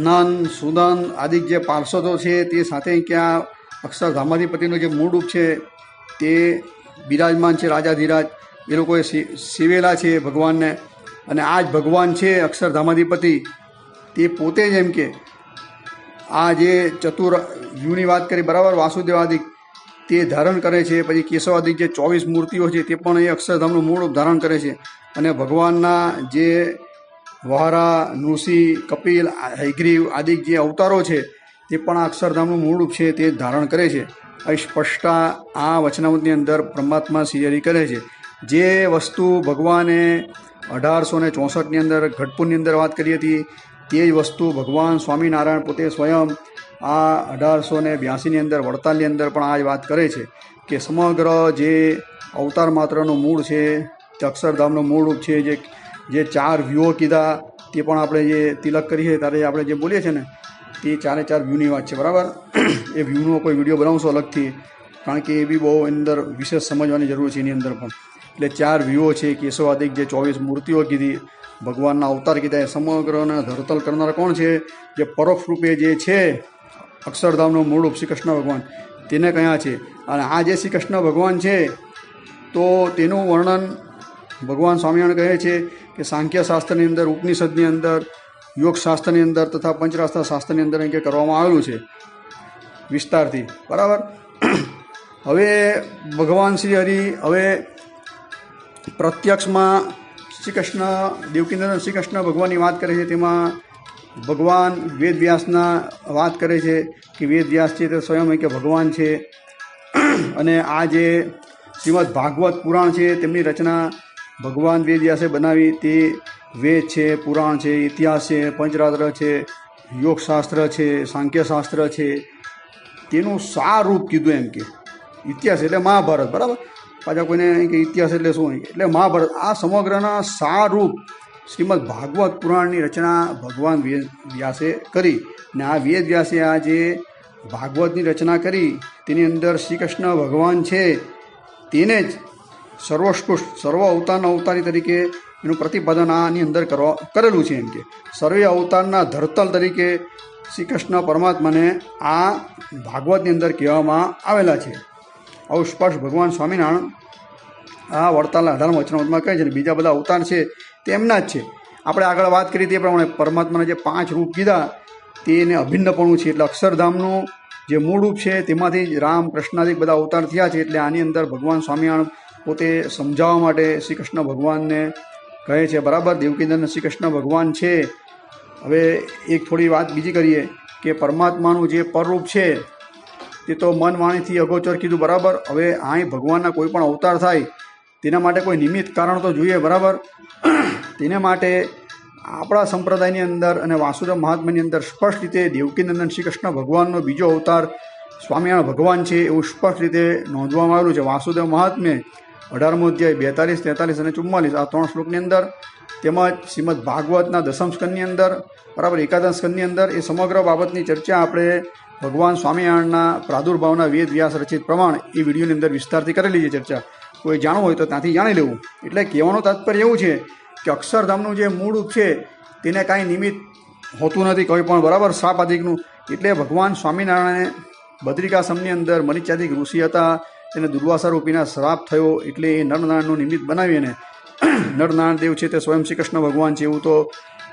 નંદ, સુદન આદિ જે પાર્ષદો છે તે સાથે ક્યાં અક્ષરધામાધિપતિનું જે મૂળ રૂપ છે તે બિરાજમાન છે. રાજાધિરાજ એ લોકોએ સેવેલા છે ભગવાનને. અને આ જ ભગવાન છે અક્ષરધામાધિપતિ, તે પોતે જ એમ કે આ જે ચતુર વ્યુની વાત કરી, બરાબર, વાસુદેવાદિક તે ધારણ કરે છે. પછી કેશવાદિક જે 24 મૂર્તિઓ છે તે પણ એ અક્ષરધામનું મૂળ રૂપ ધારણ કરે છે. અને ભગવાનના જે વહારા, નૃસિંહ, કપિલ, હયગ્રીવ આદિ જે અવતારો છે તે પણ આ અક્ષરધામનું મૂળ રૂપ છે તે ધારણ કરે છે. સ્પષ્ટતા આ વચનામૃતની અંદર પરમાત્મા શ્રી હરિ કરે છે. જે વસ્તુ ભગવાને 1864ની અંદર ઘટપુરની અંદર વાત કરી હતી તે જ વસ્તુ ભગવાન સ્વામિનારાયણ પોતે સ્વયં આ 1882ની અંદર વડતાલની અંદર પણ આ જ વાત કરે છે કે સમગ્ર જે અવતાર માત્રનું મૂળ છે તે અક્ષરધામનું મૂળ રૂપ છે. જે 4 વ્યૂહો કીધા તે પણ આપણે જે તિલક કરીએ ત્યારે આપણે જે બોલીએ છીએ ને તે 4 વ્યૂની વાત છે, બરાબર. એ વ્યૂનો કોઈ વિડીયો બનાવશો અલગથી, કારણ કે એ બી બહુ અંદર વિશેષ સમજવાની જરૂર છે એની અંદર પણ. એટલે 4 વ્યૂહો છે. કેશવાદિક જે 24 મૂર્તિઓ કીધી, ભગવાનના અવતાર કીધા, એ સમગ્રને ધરતલ કરનાર કોણ છે? જે પરોક્ષ રૂપે જે છે અક્ષરધામનું મૂળ રૂપ શ્રી કૃષ્ણ ભગવાન, તેને કયા છે. અને આ જે શ્રી કૃષ્ણ ભગવાન છે તો તેનું વર્ણન ભગવાન સ્વામિનારાયણ કહે છે કે સાંખ્ય શાસ્ત્રની અંદર, ઉપનિષદની અંદર, યોગ શાસ્ત્રની અંદર તથા પંચરાસ્ત્ર શાસ્ત્રની અંદર કે કરવામાં આવેલું છે વિસ્તારથી, બરાબર. હવે ભગવાન શ્રી હરિ હવે પ્રત્યક્ષમાં શ્રી કૃષ્ણ દેવકીનંદન શ્રી કૃષ્ણ ભગવાનની વાત કરે છે. તેમાં ભગવાન વેદવ્યાસના વાત કરે છે કે વેદવ્યાસ છે તે સ્વયં કે ભગવાન છે. અને આ જે શ્રીમદ ભાગવત પુરાણ છે તેમની રચના ભગવાન વેદવ્યાસે બનાવી. તે વેદ છે, પુરાણ છે, ઇતિહાસ છે, પંચરાત્ર છે, યોગશાસ્ત્ર છે, સાંખ્યશાસ્ત્ર છે, તેનું સાર રૂપ કીધું એમ કે ઇતિહાસ એટલે મહાભારત, બરાબર. પાછા કોઈને કે ઇતિહાસ એટલે શું, એટલે મહાભારત. આ સમગ્રના સાર રૂપ શ્રીમદ ભાગવત પુરાણની રચના ભગવાન વ્યાસે કરી. ને આ વેદ વ્યાસે આ જે ભાગવતની રચના કરી તેની અંદર શ્રી કૃષ્ણ ભગવાન છે તેને જ સર્વોત્કૃષ્ટ, સર્વ અવતારના અવતારી તરીકે એનું પ્રતિપાદન આની અંદર કરેલું છે. એમ કે સર્વે અવતારના ધરતલ તરીકે શ્રી કૃષ્ણ પરમાત્માને આ ભાગવતની અંદર કહેવામાં આવેલા છે. આવું સ્પષ્ટ ભગવાન સ્વામિનારાયણ આ વડતાલના 18મા વચનામૃતમાં કહે છે. અને બીજા બધા અવતાર છે તે એમના જ છે. આપણે આગળ વાત કરી તે પ્રમાણે પરમાત્માના જે 5 રૂપ કીધા તેને અભિન્નપણું છે. એટલે અક્ષરધામનું જે મૂળ રૂપ છે તેમાંથી જ રામ, કૃષ્ણાદિક બધા અવતાર થયા છે. એટલે આની અંદર ભગવાન સ્વામિનારાયણ પોતે સમજાવવા માટે શ્રી કૃષ્ણ ભગવાનને કહે છે, બરાબર. દેવકીનંદન શ્રી કૃષ્ણ ભગવાન છે. હવે એક થોડી વાત બીજી કરીએ કે પરમાત્માનું જે પરરૂપ છે તે તો મન વાણીથી અગોચર કીધું, બરાબર. હવે અહીં ભગવાનના કોઈ પણ અવતાર થાય તેના માટે કોઈ નિમિત્ત કારણ તો જોઈએ, બરાબર. તેને માટે આપણા સંપ્રદાયની અંદર અને વાસુદેવ મહાત્મ્યની અંદર સ્પષ્ટ રીતે દેવકીનંદન શ્રી કૃષ્ણ ભગવાનનો બીજો અવતાર સ્વામિનારાયણ ભગવાન છે એવું સ્પષ્ટ રીતે નોંધવામાં આવેલું છે. વાસુદેવ મહાત્મ્ય 18મો અધ્યાય 42, 43 અને 44 આ 3 શ્લોકની અંદર તેમજ શ્રીમદ ભાગવતના દસમ સ્કંદની અંદર બરાબર એકાદશ સ્કંદની અંદર એ સમગ્ર બાબતની ચર્ચા આપણે ભગવાન સ્વામિનારાયણના પ્રાદુર્ભાવના વેદ વ્યાસ રચિત પ્રમાણ એ વિડીયોની અંદર વિસ્તારથી કરેલી છે ચર્ચા. કોઈ જાણવું હોય તો ત્યાંથી જાણી લેવું. એટલે કહેવાનું તાત્પર્ય એવું છે કે અક્ષરધામનું જે મૂળ રૂપ છે તેને કાંઈ નિમિત્ત હોતું નથી કોઈ પણ બરાબર શાપાદિકનું. એટલે ભગવાન સ્વામિનારાયણે બદ્રિકાશ્રમની અંદર મરીચાદિક ઋષિ હતા, તેને દુર્વાસા રૂપીના શ્રાપ થયો એટલે એ નરનારાયણનું નિમિત્ત બનાવીને નરનારાયણ દેવ છે તે સ્વયં શ્રી કૃષ્ણ ભગવાન છે એવું તો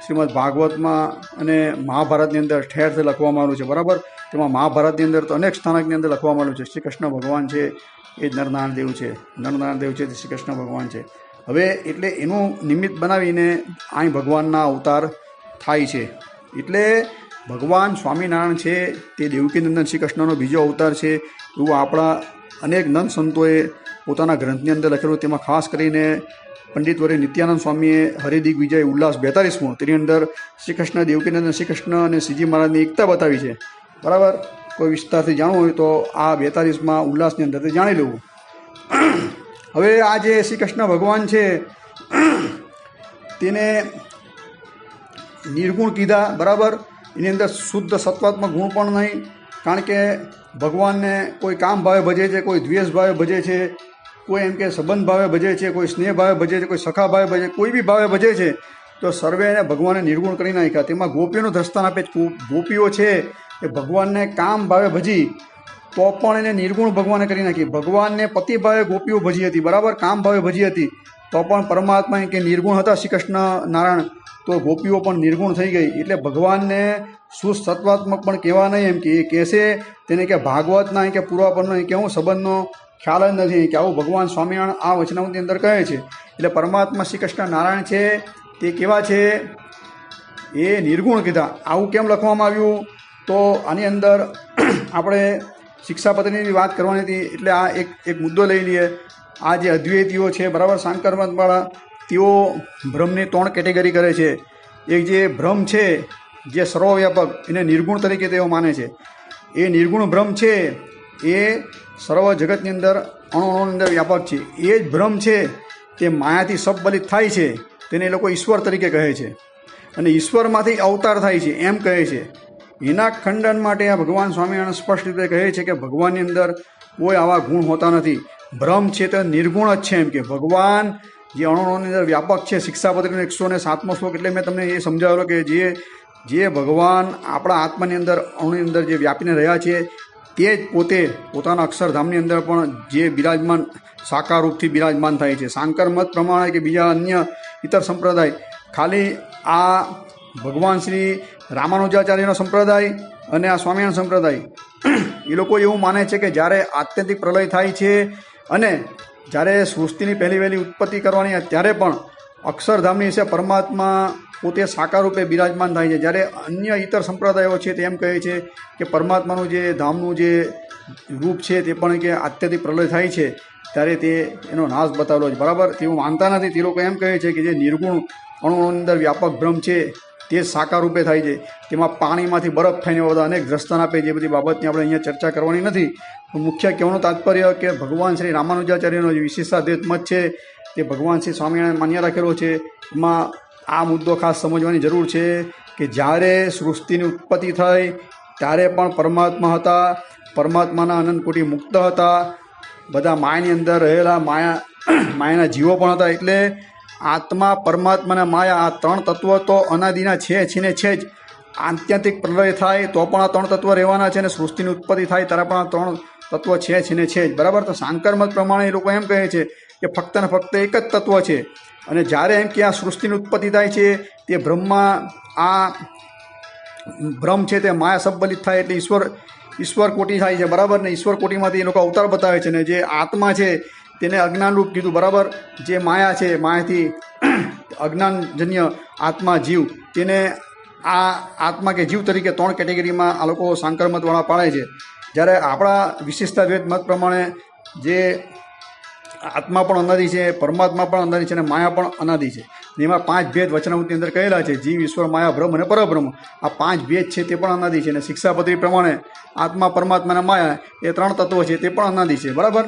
શ્રીમદ ભાગવતમાં અને મહાભારતની અંદર ઠેર ઠેર લખવામાં આવ્યું છે બરાબર. તેમાં મહાભારતની અંદર તો અનેક સ્થાનકની અંદર લખવામાં આવ્યું છે શ્રી કૃષ્ણ ભગવાન છે એ જ નરનારાયણ દેવ છે, નરનારાયણ દેવ છે તે શ્રી કૃષ્ણ ભગવાન છે. હવે એટલે એનું નિમિત્ત બનાવીને અહીં ભગવાનના અવતાર થાય છે. એટલે ભગવાન સ્વામિનારાયણ છે તે દેવકીનંદન શ્રી કૃષ્ણનો બીજો અવતાર છે એવું આપણા અનેક નંદ સંતોએ પોતાના ગ્રંથની અંદર લખેલું. તેમાં ખાસ કરીને પંડિત વરે નિત્યાનંદ સ્વામીએ હરિદિગ્વિજય ઉલ્લાસ 42 તેની અંદર શ્રી કૃષ્ણ દેવકીનંદન શ્રી કૃષ્ણ અને શ્રીજી મહારાજની એકતા બતાવી છે બરાબર. કોઈ વિસ્તારથી જાણવું હોય તો આ 42માં ઉલ્લાસની અંદરથી જાણી લેવું. હવે આ જે શ્રી કૃષ્ણ ભગવાન છે તેને નિર્ગુણ કીધા બરાબર. એની અંદર શુદ્ધ સત્વાત્મક ગુણ પણ નહીં, કારણ કે ભગવાનને કોઈ કામ ભાવે ભજે છે, કોઈ દ્વેષ ભાવે ભજે છે, કોઈ એમ કે સંબંધ ભાવે ભજે છે, કોઈ સ્નેહ ભાવે ભજે છે, કોઈ સખા ભાવે ભજે, કોઈ બી ભાવે ભજે છે. તો સર્વેને ભગવાને નિર્ગુણ કરી નાખ્યા. તેમાં ગોપીઓનું દ્રષ્ટાન આપે. ગોપીઓ છે એ ભગવાનને કામ ભાવે ભજી તો પણ એને નિર્ગુણ ભગવાને કરી નાખી. ભગવાનને પતિ ભાવે ગોપીઓ ભજી હતી બરાબર, કામ ભાવે ભજી હતી તો પણ પરમાત્મા કે નિર્ગુણ હતા શ્રી કૃષ્ણ નારાયણ, તો ગોપીઓ પણ નિર્ગુણ થઈ ગઈ. એટલે ભગવાનને સુસત્વાત્મક પણ કહેવા નહીં એમ કે એ કહેશે તેને કે ભાગવતના કે પૂર્વાપરનો કે હું સંબંધનો ખ્યાલ જ નથી કે આવું ભગવાન સ્વામિનારાયણ આ વચનાઓની અંદર કહે છે. એટલે પરમાત્મા શ્રી કૃષ્ણ નારાયણ છે તે કેવા છે એ નિર્ગુણ કીધા. આવું કેમ લખવામાં આવ્યું તો આની અંદર આપણે શિક્ષાપત્રની વાત કરવાની હતી. એટલે આ એક મુદ્દો લઈ લઈએ. આ જે અદ્વૈતીઓ છે બરાબર, શાંકર મતવાળા, તેઓ બ્રહ્મની 3 કેટેગરી કરે છે. એક જે બ્રહ્મ છે જે સર્વવ્યાપક, એને નિર્ગુણ તરીકે તેઓ માને છે. એ નિર્ગુણ બ્રહ્મ છે એ સર્વ જગતની અંદર અણુઓની અંદર વ્યાપક છે. એ જ બ્રહ્મ છે તે માયાથી સબબલિત થાય છે, તેને એ લોકો ઈશ્વર તરીકે કહે છે અને ઈશ્વરમાંથી અવતાર થાય છે એમ કહે છે. એના ખંડન માટે આ ભગવાન સ્વામિનારાયણ સ્પષ્ટ રીતે કહે છે કે ભગવાનની અંદર કોઈ આવા ગુણ હોતા નથી. બ્રહ્મ છે તે નિર્ગુણ જ છે એમ કે ભગવાન જે અણુઓની અંદર વ્યાપક છે. શિક્ષાપત્રીનો 107મો શ્લોક એટલે મેં તમને એ સમજાવેલો કે જે ભગવાન આપણા આત્માની અંદર અણુની અંદર જે વ્યાપીને રહ્યા છે તે જ પોતે પોતાના અક્ષરધામની અંદર પણ જે બિરાજમાન સાકાર રૂપથી બિરાજમાન થાય છે. શાંકર મત પ્રમાણે કે બીજા અન્ય ઇતર સંપ્રદાય, ખાલી આ ભગવાન શ્રી રામાનુજાચાર્યનો સંપ્રદાય અને આ સ્વામિનારાયણ સંપ્રદાય એ લોકો એવું માને છે કે જ્યારે આત્યંતિક પ્રલય થાય છે અને જ્યારે સૃષ્ટિની પહેલી વહેલી ઉત્પત્તિ કરવાની ત્યારે પણ અક્ષરધામની વિશે પરમાત્મા પોતે સાકાર રૂપે બિરાજમાન થાય છે. જ્યારે અન્ય ઇતર સંપ્રદાયો છે તે એમ કહે છે કે પરમાત્માનું જે ધામનું જે રૂપ છે તે પણ કે આત્યંતિક પ્રલય થાય છે ત્યારે તે એનો નાશ બતાવેલો છે બરાબર. તેવું માનતા નથી. તે લોકો એમ કહે છે કે જે નિર્ગુણ અણુઓની અંદર વ્યાપક બ્રહ્મ છે તે સાકાર રૂપે થાય છે. તેમાં પાણીમાંથી બરફ થઈને બધા અનેક દ્રષ્ટાન આપે. જે બધી બાબતની આપણે અહીંયા ચર્ચા કરવાની નથી. મુખ્ય કહેવાનું તાત્પર્ય કે ભગવાન શ્રી રામાનુજાચાર્યનો જે વિશિષ્ટાદ્વૈત મત છે તે ભગવાન શ્રી સ્વામિનારાયણ માન્ય રાખેલો છે. એમાં આ મુદ્દો ખાસ સમજવાની જરૂર છે કે જ્યારે સૃષ્ટિની ઉત્પત્તિ થઈ ત્યારે પણ પરમાત્મા હતા. પરમાત્માના અનંતકોટી મુક્ત હતા. બધા માયાની અંદર રહેલા માયાના જીવો પણ હતા. એટલે આત્મા, પરમાત્મા અને માયા આ 3 તત્વો તો અનાદિના છે ને છે જ. આત્યંતિક પ્રલય થાય તો પણ આ 3 તત્વો રહેવાના છે અને સૃષ્ટિની ઉત્પત્તિ થાય ત્યારે પણ આ 3 તત્વો છે ને છે જ બરાબર. તો શાંકર મત પ્રમાણે એ લોકો એમ કહે છે કે ફક્ત ને ફક્ત એક જ તત્વ છે. અને જ્યારે એમ કે આ સૃષ્ટિની ઉત્પત્તિ થાય છે તે બ્રહ્મ છે તે માયા સબબલિત થાય એટલે ઈશ્વર કોટી થાય છે બરાબર. ને ઈશ્વર કોટીમાંથી એ લોકો અવતાર બતાવે છે. ને જે આત્મા છે તેને અજ્ઞાનરૂપ કીધું બરાબર. જે માયા છે, માયાથી અજ્ઞાનજન્ય આત્મા જીવ, તેને આ આત્મા કે જીવ તરીકે 3 કેટેગરીમાં આ લોકો શાંકર મતવાળા પાડે છે. જ્યારે આપણા વિશિષ્ટાદ્વૈત મત પ્રમાણે જે આત્મા પણ અનાદિ છે, પરમાત્મા પણ અનાદિ છે અને માયા પણ અનાદિ છે. એમાં 5 ભેદ વચનામૃતની અંદર કહેલા છે. જીવ, ઈશ્વર, માયા, બ્રહ્મ અને પરબ્રહ્મ. આ 5 ભેદ છે તે પણ અનાદિ છે. અને શિક્ષાપત્રી પ્રમાણે આત્મા, પરમાત્મા અને માયા એ 3 તત્વો છે તે પણ અનાદિ છે બરાબર.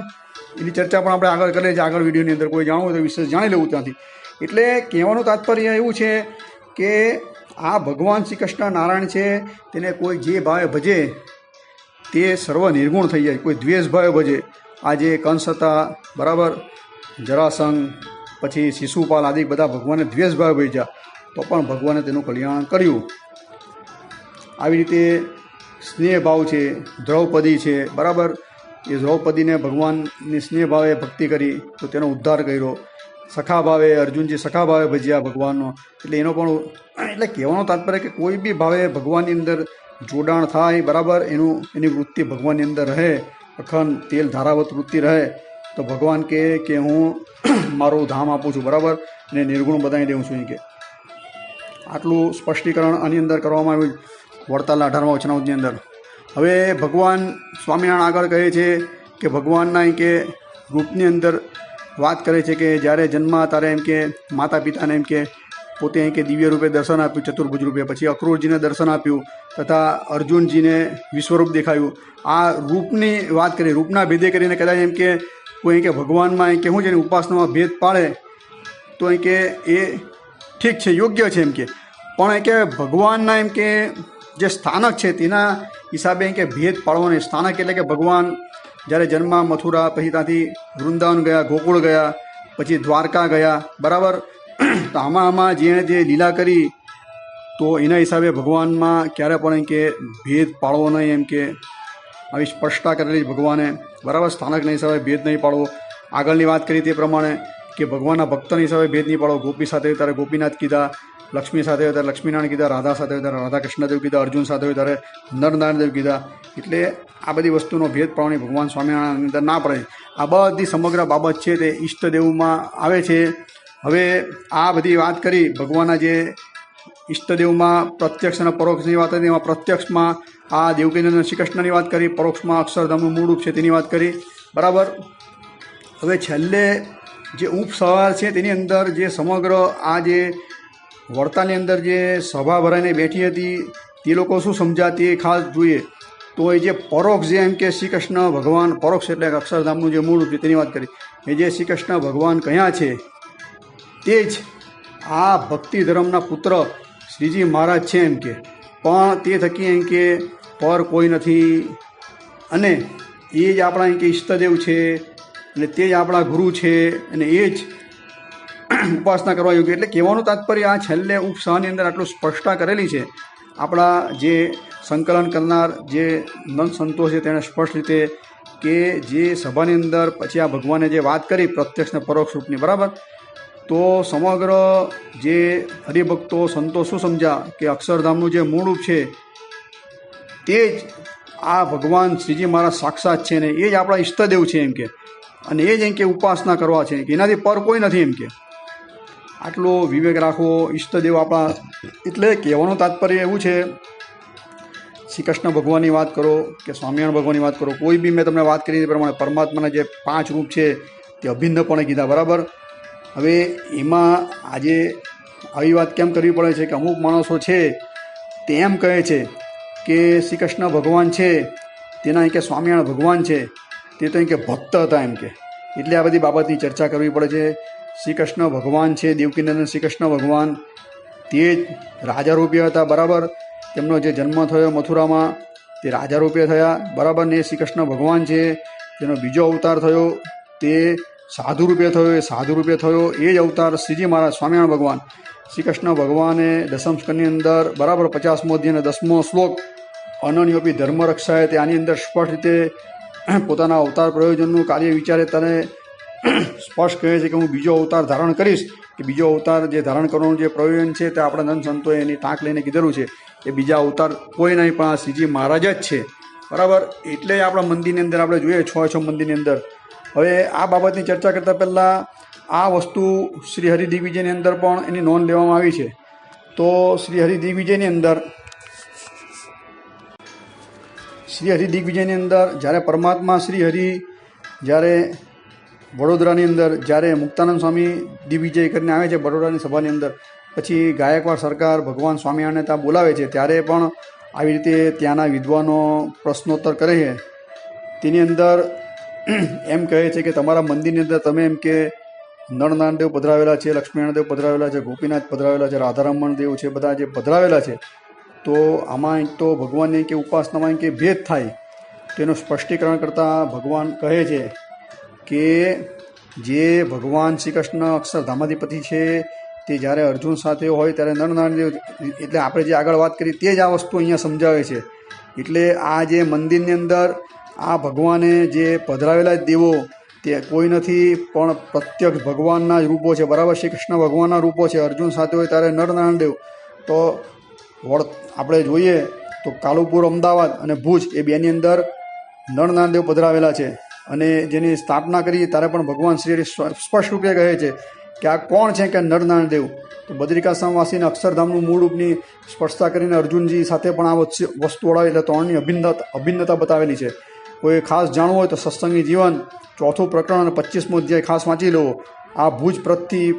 એની ચર્ચા પણ આપણે આગળ કરીએ છીએ આગળ વિડીયોની અંદર. કોઈ જાણવું હોય તો વિશેષ જાણી લેવું ત્યાંથી. એટલે કહેવાનું તાત્પર્ય એવું છે કે આ ભગવાન શ્રી કૃષ્ણ નારાયણ છે, તેને કોઈ જે ભાવે ભજે તે સર્વ નિર્ગુણ થઈ જાય. કોઈ દ્વેષ ભાવે ભજે, આ જે કંસ હતા બરાબર, જરાસંઘ, પછી શિશુપાલ આદિ બધા ભગવાને દ્વેષ ભાવે ભજ્યા તો પણ ભગવાને તેનું કલ્યાણ કર્યું. આવી રીતે સ્નેહ ભાવ છે, દ્રૌપદી છે બરાબર, એ દ્રૌપદીને ભગવાનની સ્નેહ ભાવે ભક્તિ કરી તો તેનો ઉદ્ધાર કર્યો. સખા ભાવે અર્જુનજી સખા ભાવે ભજ્યા ભગવાનનો, એટલે એનો પણ એટલે કહેવાનો તાત્પર્ય કે કોઈ બી ભાવે ભગવાનની અંદર જોડાણ થાય બરાબર, એની વૃત્તિ ભગવાનની અંદર રહે, અખંડ તેલ ધારાવત વૃત્તિ રહે તો ભગવાન કહે કે હું મારું ધામ આપું છું બરાબર, અને નિર્ગુણ બતાવી દઉં છું. કે આટલું સ્પષ્ટીકરણ આની અંદર કરવામાં આવ્યું વડતાલના 18મા વચનામૃતની અંદર. હવે ભગવાન સ્વામિનારાયણ આગળ કહે છે કે ભગવાનના કે રૂપની અંદર વાત કરે છે કે જ્યારે જન્મા ત્યારે એમ કે માતા પિતાને એમ કે પોતે અહીં કે દિવ્ય રૂપે દર્શન આપ્યું, ચતુર્ભુજ રૂપે, પછી અક્રૂરજીને દર્શન આપ્યું તથા અર્જુનજીને વિશ્વરૂપ દેખાયું. આ રૂપની વાત કરી, રૂપના ભેદે કરીને કદાચ એમ કે કોઈ કે ભગવાનમાં એમ કે શું છે એની ઉપાસનામાં ભેદ પાડે તો એમ કે એ ઠીક છે, યોગ્ય છે એમ કે, પણ એમ કે ભગવાનના એમ કે જે સ્થાનક છે તેના હિસાબે એમ કે ભેદ પાડવો નહીં. સ્થાનક એટલે કે ભગવાન જ્યારે જન્મ મથુરા, પછી ત્યાંથી વૃંદાવન ગયા, ગોકુળ ગયા, પછી દ્વારકા ગયા બરાબર, તો આમાં જેણે જે લીલા કરી તો એના હિસાબે ભગવાનમાં ક્યારે પણ એમ કે ભેદ પાડવો નહીં, એમ કે આવી સ્પષ્ટતા કરેલી ભગવાને બરાબર. સ્થાનકના હિસાબે ભેદ નહીં પાડવો. આગળની વાત કરી તે પ્રમાણે કે ભગવાનના ભક્તના હિસાબે ભેદ નહીં પાડવો. ગોપી સાથે હોય ત્યારે ગોપીનાથ કીધા, લક્ષ્મી સાથે હોય ત્યારે લક્ષ્મીનારાયણ કીધા, રાધા સાથે હોય ત્યારે રાધા કૃષ્ણદેવ કીધા, અર્જુન સાથે હોય ત્યારે નરનારાયણદેવ કીધા. એટલે આ બધી વસ્તુનો ભેદ પાડવાની ભગવાન સ્વામિનારાયણની અંદર ના પડે. આ બધી સમગ્ર બાબત છે તે ઈષ્ટદેવમાં આવે છે. હવે આ બધી વાત કરી ભગવાનના જે ઈષ્ટદેવમાં પ્રત્યક્ષ અને પરોક્ષની વાત હતી, એમાં પ્રત્યક્ષમાં આ દેવકીનંદન શ્રી કૃષ્ણની વાત કરી, પરોક્ષમાં અક્ષરધામનું મૂળ રૂપ છે તેની વાત કરી બરાબર. હવે છેલ્લે જે ઉપસવાર છે તેની અંદર જે સમગ્ર આ જે વડતાલની અંદર જે સભા ભરાઈને બેઠી હતી તે લોકો શું સમજ્યા તે ખાસ જોઈએ. તો એ જે પરોક્ષ જે એમ કે શ્રી કૃષ્ણ ભગવાન પરોક્ષ એટલે અક્ષરધામનું જે મૂળ રૂપ છે તેની વાત કરી, એ જે શ્રી કૃષ્ણ ભગવાન કયા છે તે જ આ ભક્તિ ધર્મના પુત્ર શ્રીજી મહારાજ છે એમ કે, પણ તે થકી એમ કે પર કોઈ નથી, અને એ જ આપણા એમ કે ઈષ્ટદેવ છે, અને તે જ આપણા ગુરુ છે, અને એ જ ઉપાસના કરવા યોગ્ય. એટલે કહેવાનું તાત્પર્ય આ છેલ્લે ઉપસહાની અંદર આટલું સ્પષ્ટતા કરેલી છે. આપણા જે સંકલન કરનાર જે નંદ સંતો છે તેણે સ્પષ્ટ રીતે કે જે સભાની અંદર પછી આ ભગવાને જે વાત કરી પ્રત્યક્ષ ને પરોક્ષ રૂપની બરાબર, તો સમગ્ર જે હરિભક્તો સંતો શું સમજ્યા કે અક્ષરધામનું જે મૂળ રૂપ છે તે જ આ ભગવાન શ્રીજી મહારાજ સાક્ષાત છે, ને એ જ આપણા ઈષ્ટદેવ છે એમ કે, અને એ જ એમ કે ઉપાસના કરવા છે કે એનાથી પર કોઈ નથી એમ કે. આટલો વિવેક રાખવો. ઈષ્ટદેવ આપણા એટલે કહેવાનું તાત્પર્ય એવું છે, શ્રી કૃષ્ણ ભગવાનની વાત કરો કે સ્વામિનારાયણ ભગવાનની વાત કરો, કોઈ બી મેં તમને વાત કરી એ પ્રમાણે પરમાત્માના જે 5 રૂપ છે તે અભિન્નપણે કીધા બરાબર. હવે એમાં આજે આવી વાત કેમ કરવી પડે છે કે અમુક માણસો છે તે એમ કહે છે કે શ્રી કૃષ્ણ ભગવાન છે તેના એમ કે સ્વામિનારાયણ ભગવાન છે તે તો એમ કે ભક્ત હતા એમ કે, એટલે આ બધી બાબતની ચર્ચા કરવી પડે છે. શ્રી કૃષ્ણ ભગવાન છે, દેવકીનંદન શ્રી કૃષ્ણ ભગવાન તે જ રાજારૂપી હતા બરાબર. તેમનો જે જન્મ થયો મથુરામાં તે રાજારૂપે થયા બરાબર, ને શ્રી કૃષ્ણ ભગવાન છે તેનો બીજો અવતાર થયો તે સાધુ રૂપે થયો, એ સાધુ રૂપે થયો એ જ અવતાર શ્રીજી મહારાજ સ્વામિનારાયણ ભગવાન. શ્રી કૃષ્ણ ભગવાને દસમ સ્કંદની અંદર બરાબર 50મો અધ્યાય અને 10મો શ્લોક અનન્યોપી ધર્મ રક્ષાએ તે આની અંદર સ્પષ્ટ રીતે પોતાના અવતાર પ્રયોજનનું કાર્ય વિચારે ત્યારે સ્પષ્ટ કહે છે કે હું બીજો અવતાર ધારણ કરીશ, કે બીજો અવતાર જે ધારણ કરવાનું જે પ્રયોજન છે તે આપણા નંદ સંતોએ એની ટાંક લઈને કીધેલું છે. એ બીજા અવતાર કોઈ નહીં પણ આ શ્રીજી મહારાજ જ છે બરાબર. એટલે આપણા મંદિરની અંદર આપણે જોઈએ 6 મંદિરની અંદર. હવે આ બાબતની ચર્ચા કરતાં પહેલાં આ વસ્તુ શ્રી હરિદિગ્વિજયની અંદર પણ એની નોંધ લેવામાં આવી છે. તો શ્રી હરિદિગ્વિજયની અંદર જ્યારે પરમાત્મા શ્રી હરિ જ્યારે વડોદરાની અંદર જ્યારે મુક્તાનંદ સ્વામી દિગ્વિજય કરીને આવે છે બરોડાની સભાની અંદર, પછી ગાયકવાડ સરકાર ભગવાન સ્વામિનારાયણને ત્યાં બોલાવે છે ત્યારે પણ આવી રીતે ત્યાંના વિદ્વાનો પ્રશ્નોત્તર કરે છે. તેની અંદર એમ કહે છે કે તમારા મંદિરની અંદર તમે એમ કે નરનારાયણ દેવ પધરાવેલા છે, લક્ષ્મીનારાયણ દેવ પધરાવેલા છે, ગોપીનાથ પધરાવેલા છે, રાધારમણ દેવ છે, બધા જે પધરાવેલા છે. તો આમાં એક તો ભગવાનની કે ઉપાસનામાં કે ભેદ થાય તેનું સ્પષ્ટીકરણ કરતાં ભગવાન કહે છે કે જે ભગવાન શ્રી કૃષ્ણ અક્ષરધામાધિપતિ છે તે જ્યારે અર્જુન સાથે હોય ત્યારે નરનારાયણ દેવ, એટલે આપણે જે આગળ વાત કરી તે જ આ વસ્તુ અહીંયા સમજાવે છે. એટલે આ જે મંદિરની અંદર આ ભગવાને જે પધરાવેલા દેવો તે કોઈ નથી પણ પ્રત્યક્ષ ભગવાનના જ રૂપો છે. બરાબર, શ્રી કૃષ્ણ ભગવાનના રૂપો છે. અર્જુન સાથે હોય ત્યારે નરનારાયણ દેવ. તો આપણે જોઈએ તો કાલુપુર, અમદાવાદ અને ભુજ એ બેની અંદર નરનારાયણ દેવ પધરાવેલા છે. અને જેની સ્થાપના કરી ત્યારે પણ ભગવાન શ્રી સ્પષ્ટ રૂપે કહે છે કે આ કોણ છે કે નરનારાયણ દેવ. તો બદ્રિકાશ્રમવાસીને અક્ષરધામનું મૂળ રૂપની સ્પર્શતા કરીને અર્જુનજી સાથે પણ આ વસ્તુ ઓળાવી, એટલે ત્રણની અભિન્નતા બતાવેલી છે. કોઈ ખાસ જાણવું હોય તો સત્સંગી જીવન 4થું પ્રકરણ અને 25મો અધ્યાય ખાસ વાંચી લો. આ ભુજ પ્રતથી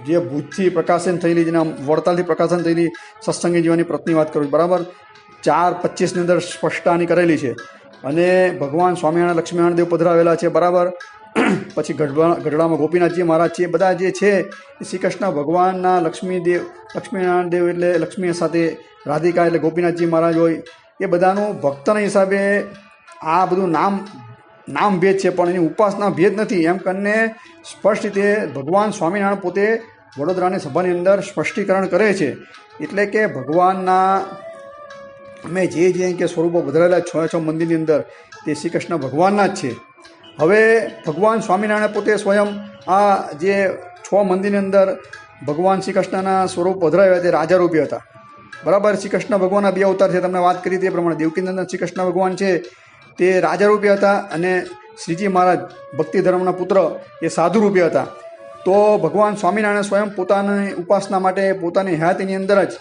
જે ભુજથી પ્રકાશન થયેલી, જેના વડતાલથી પ્રકાશન થયેલી સત્સંગી જીવનની પ્રતની વાત કરું. બરાબર, 4:25ની અંદર સ્પષ્ટતાની કરેલી છે. અને ભગવાન સ્વામિનારાયણ લક્ષ્મીનારાયણ દેવ પધરાવેલા છે. બરાબર, પછી ગઢડામાં ગોપીનાથજી મહારાજ છે. બધા જે છે એ શ્રી કૃષ્ણ ભગવાનના લક્ષ્મીનારાયણ દેવ એટલે લક્ષ્મી સાથે રાધિકા એટલે ગોપીનાથજી મહારાજ હોય. એ બધાનું ભક્તના હિસાબે આ બધું નામ ભેદ છે, પણ એની ઉપાસના ભેદ નથી. એમ કરીને સ્પષ્ટ રીતે ભગવાન સ્વામિનારાયણ પોતે વડોદરાની સભાની અંદર સ્પષ્ટીકરણ કરે છે. એટલે કે ભગવાનના અમે જે કે સ્વરૂપો બદલાયેલા 6 મંદિરની અંદર તે શ્રી કૃષ્ણ ભગવાનના જ છે. હવે ભગવાન સ્વામિનારાયણ પોતે સ્વયં આ જે 6 મંદિરની અંદર ભગવાન શ્રી કૃષ્ણના સ્વરૂપ પધરાવ્યા તે રાજા રૂપે હતા. બરાબર, શ્રી કૃષ્ણ ભગવાનના 2 અવતાર છે, તમને વાત કરી તે પ્રમાણે. દેવકીનંદન શ્રી કૃષ્ણ ભગવાન છે તે રાજા રૂપે હતા, અને શ્રીજી મહારાજ ભક્તિ ધર્મના પુત્ર એ સાધુ રૂપે હતા. તો ભગવાન સ્વામિનારાયણ સ્વયં પોતાની ઉપાસના માટે પોતાની હયાતીની અંદર જ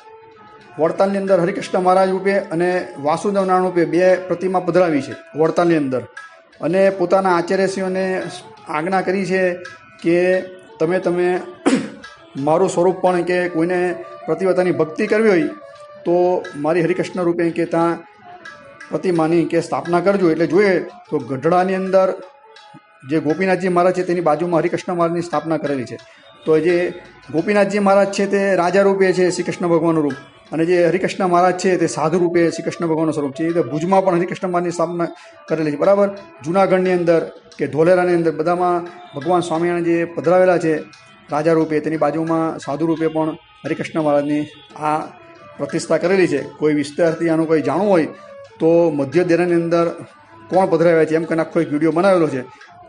વડતાલની અંદર હરિકૃષ્ણ મહારાજ રૂપે અને વાસુદેવ નારાયણ રૂપે 2 પ્રતિમા પધરાવી છે વડતાલની અંદર. અને પોતાના આચાર્યશ્રીઓને આજ્ઞા કરી છે કે તમે મારું સ્વરૂપ પણ કે કોઈને પ્રતિવતાની ભક્તિ કરવી હોય તો મારી હરિકૃષ્ણ રૂપે કે ત્યાં પ્રતિમાની કે સ્થાપના કરજો. એટલે જોઈએ તો ગઢડાની અંદર જે ગોપીનાથજી મહારાજ છે તેની બાજુમાં હરિકૃષ્ણ મહારાજની સ્થાપના કરેલી છે. તો જે ગોપીનાથજી મહારાજ છે તે રાજા રૂપે છે શ્રી કૃષ્ણ ભગવાનનું રૂપ, અને જે હરિકૃષ્ણ મહારાજ છે તે સાધુ રૂપે શ્રી કૃષ્ણ ભગવાનનું સ્વરૂપ છે. એ ભુજમાં પણ હરિકૃષ્ણ મહારાજની સ્થાપના કરેલી છે. બરાબર, જૂનાગઢની અંદર કે ધોલેરાની અંદર બધામાં ભગવાન સ્વામિનારાયણ જે પધરાવેલા છે રાજા રૂપે, તેની બાજુમાં સાધુ રૂપે પણ હરિકૃષ્ણ મહારાજની આ પ્રતિષ્ઠા કરેલી છે. કોઈ વિસ્તારથી આનું કોઈ જાણવું હોય તો મધ્ય દેરાની અંદર કોણ પધરાવ્યા છે એમ કરીને આખો એક વિડીયો બનાવેલો છે,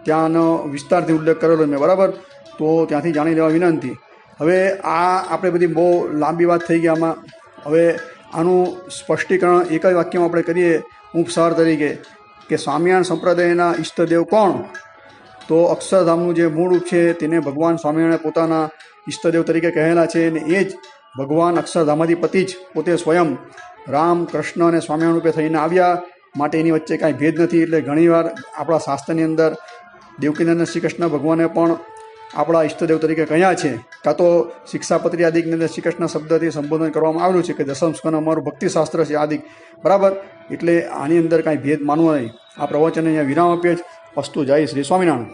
ત્યાંનો વિસ્તારથી ઉલ્લેખ કરેલો મેં. બરાબર, તો ત્યાંથી જાણી લેવા વિનંતી. હવે આ આપણે બધી બહુ લાંબી વાત થઈ ગઈ આમાં. હવે આનું સ્પષ્ટીકરણ એક જ વાક્યમાં આપણે કરીએ ઉપસાર તરીકે કે સ્વામિનારાયણ સંપ્રદાયના ઈષ્ટદેવ કોણ? તો અક્ષરધામનું જે મૂળ રૂપ છે તેને ભગવાન સ્વામિનારાયણ પોતાના ઈષ્ટદેવ તરીકે કહેલા છે. અને એ જ ભગવાન અક્ષરધામાધિપતિ જ પોતે સ્વયં રામ, કૃષ્ણ અને સ્વામિનારાયણ રૂપે થઈને આવ્યા, માટે એની વચ્ચે કાંઈ ભેદ નથી. એટલે ઘણીવાર આપણા શાસ્ત્રની અંદર દેવકીનંદન શ્રી કૃષ્ણ ભગવાને પણ આપણા ઈષ્ટદેવ તરીકે કહ્યા છે. કાં તો શિક્ષાપત્રી આદિકની અંદર શ્રી કૃષ્ણ શબ્દથી સંબોધન કરવામાં આવેલું છે કે દસમ સ્કંદ અમારું ભક્તિશાસ્ત્ર છે આદિક. બરાબર, એટલે આની અંદર કાંઈ ભેદ માનવો નહીં. આ પ્રવચન અહીંયા વિરામ આપીએ જ. અસ્તુ જય શ્રી સ્વામિનારાયણ.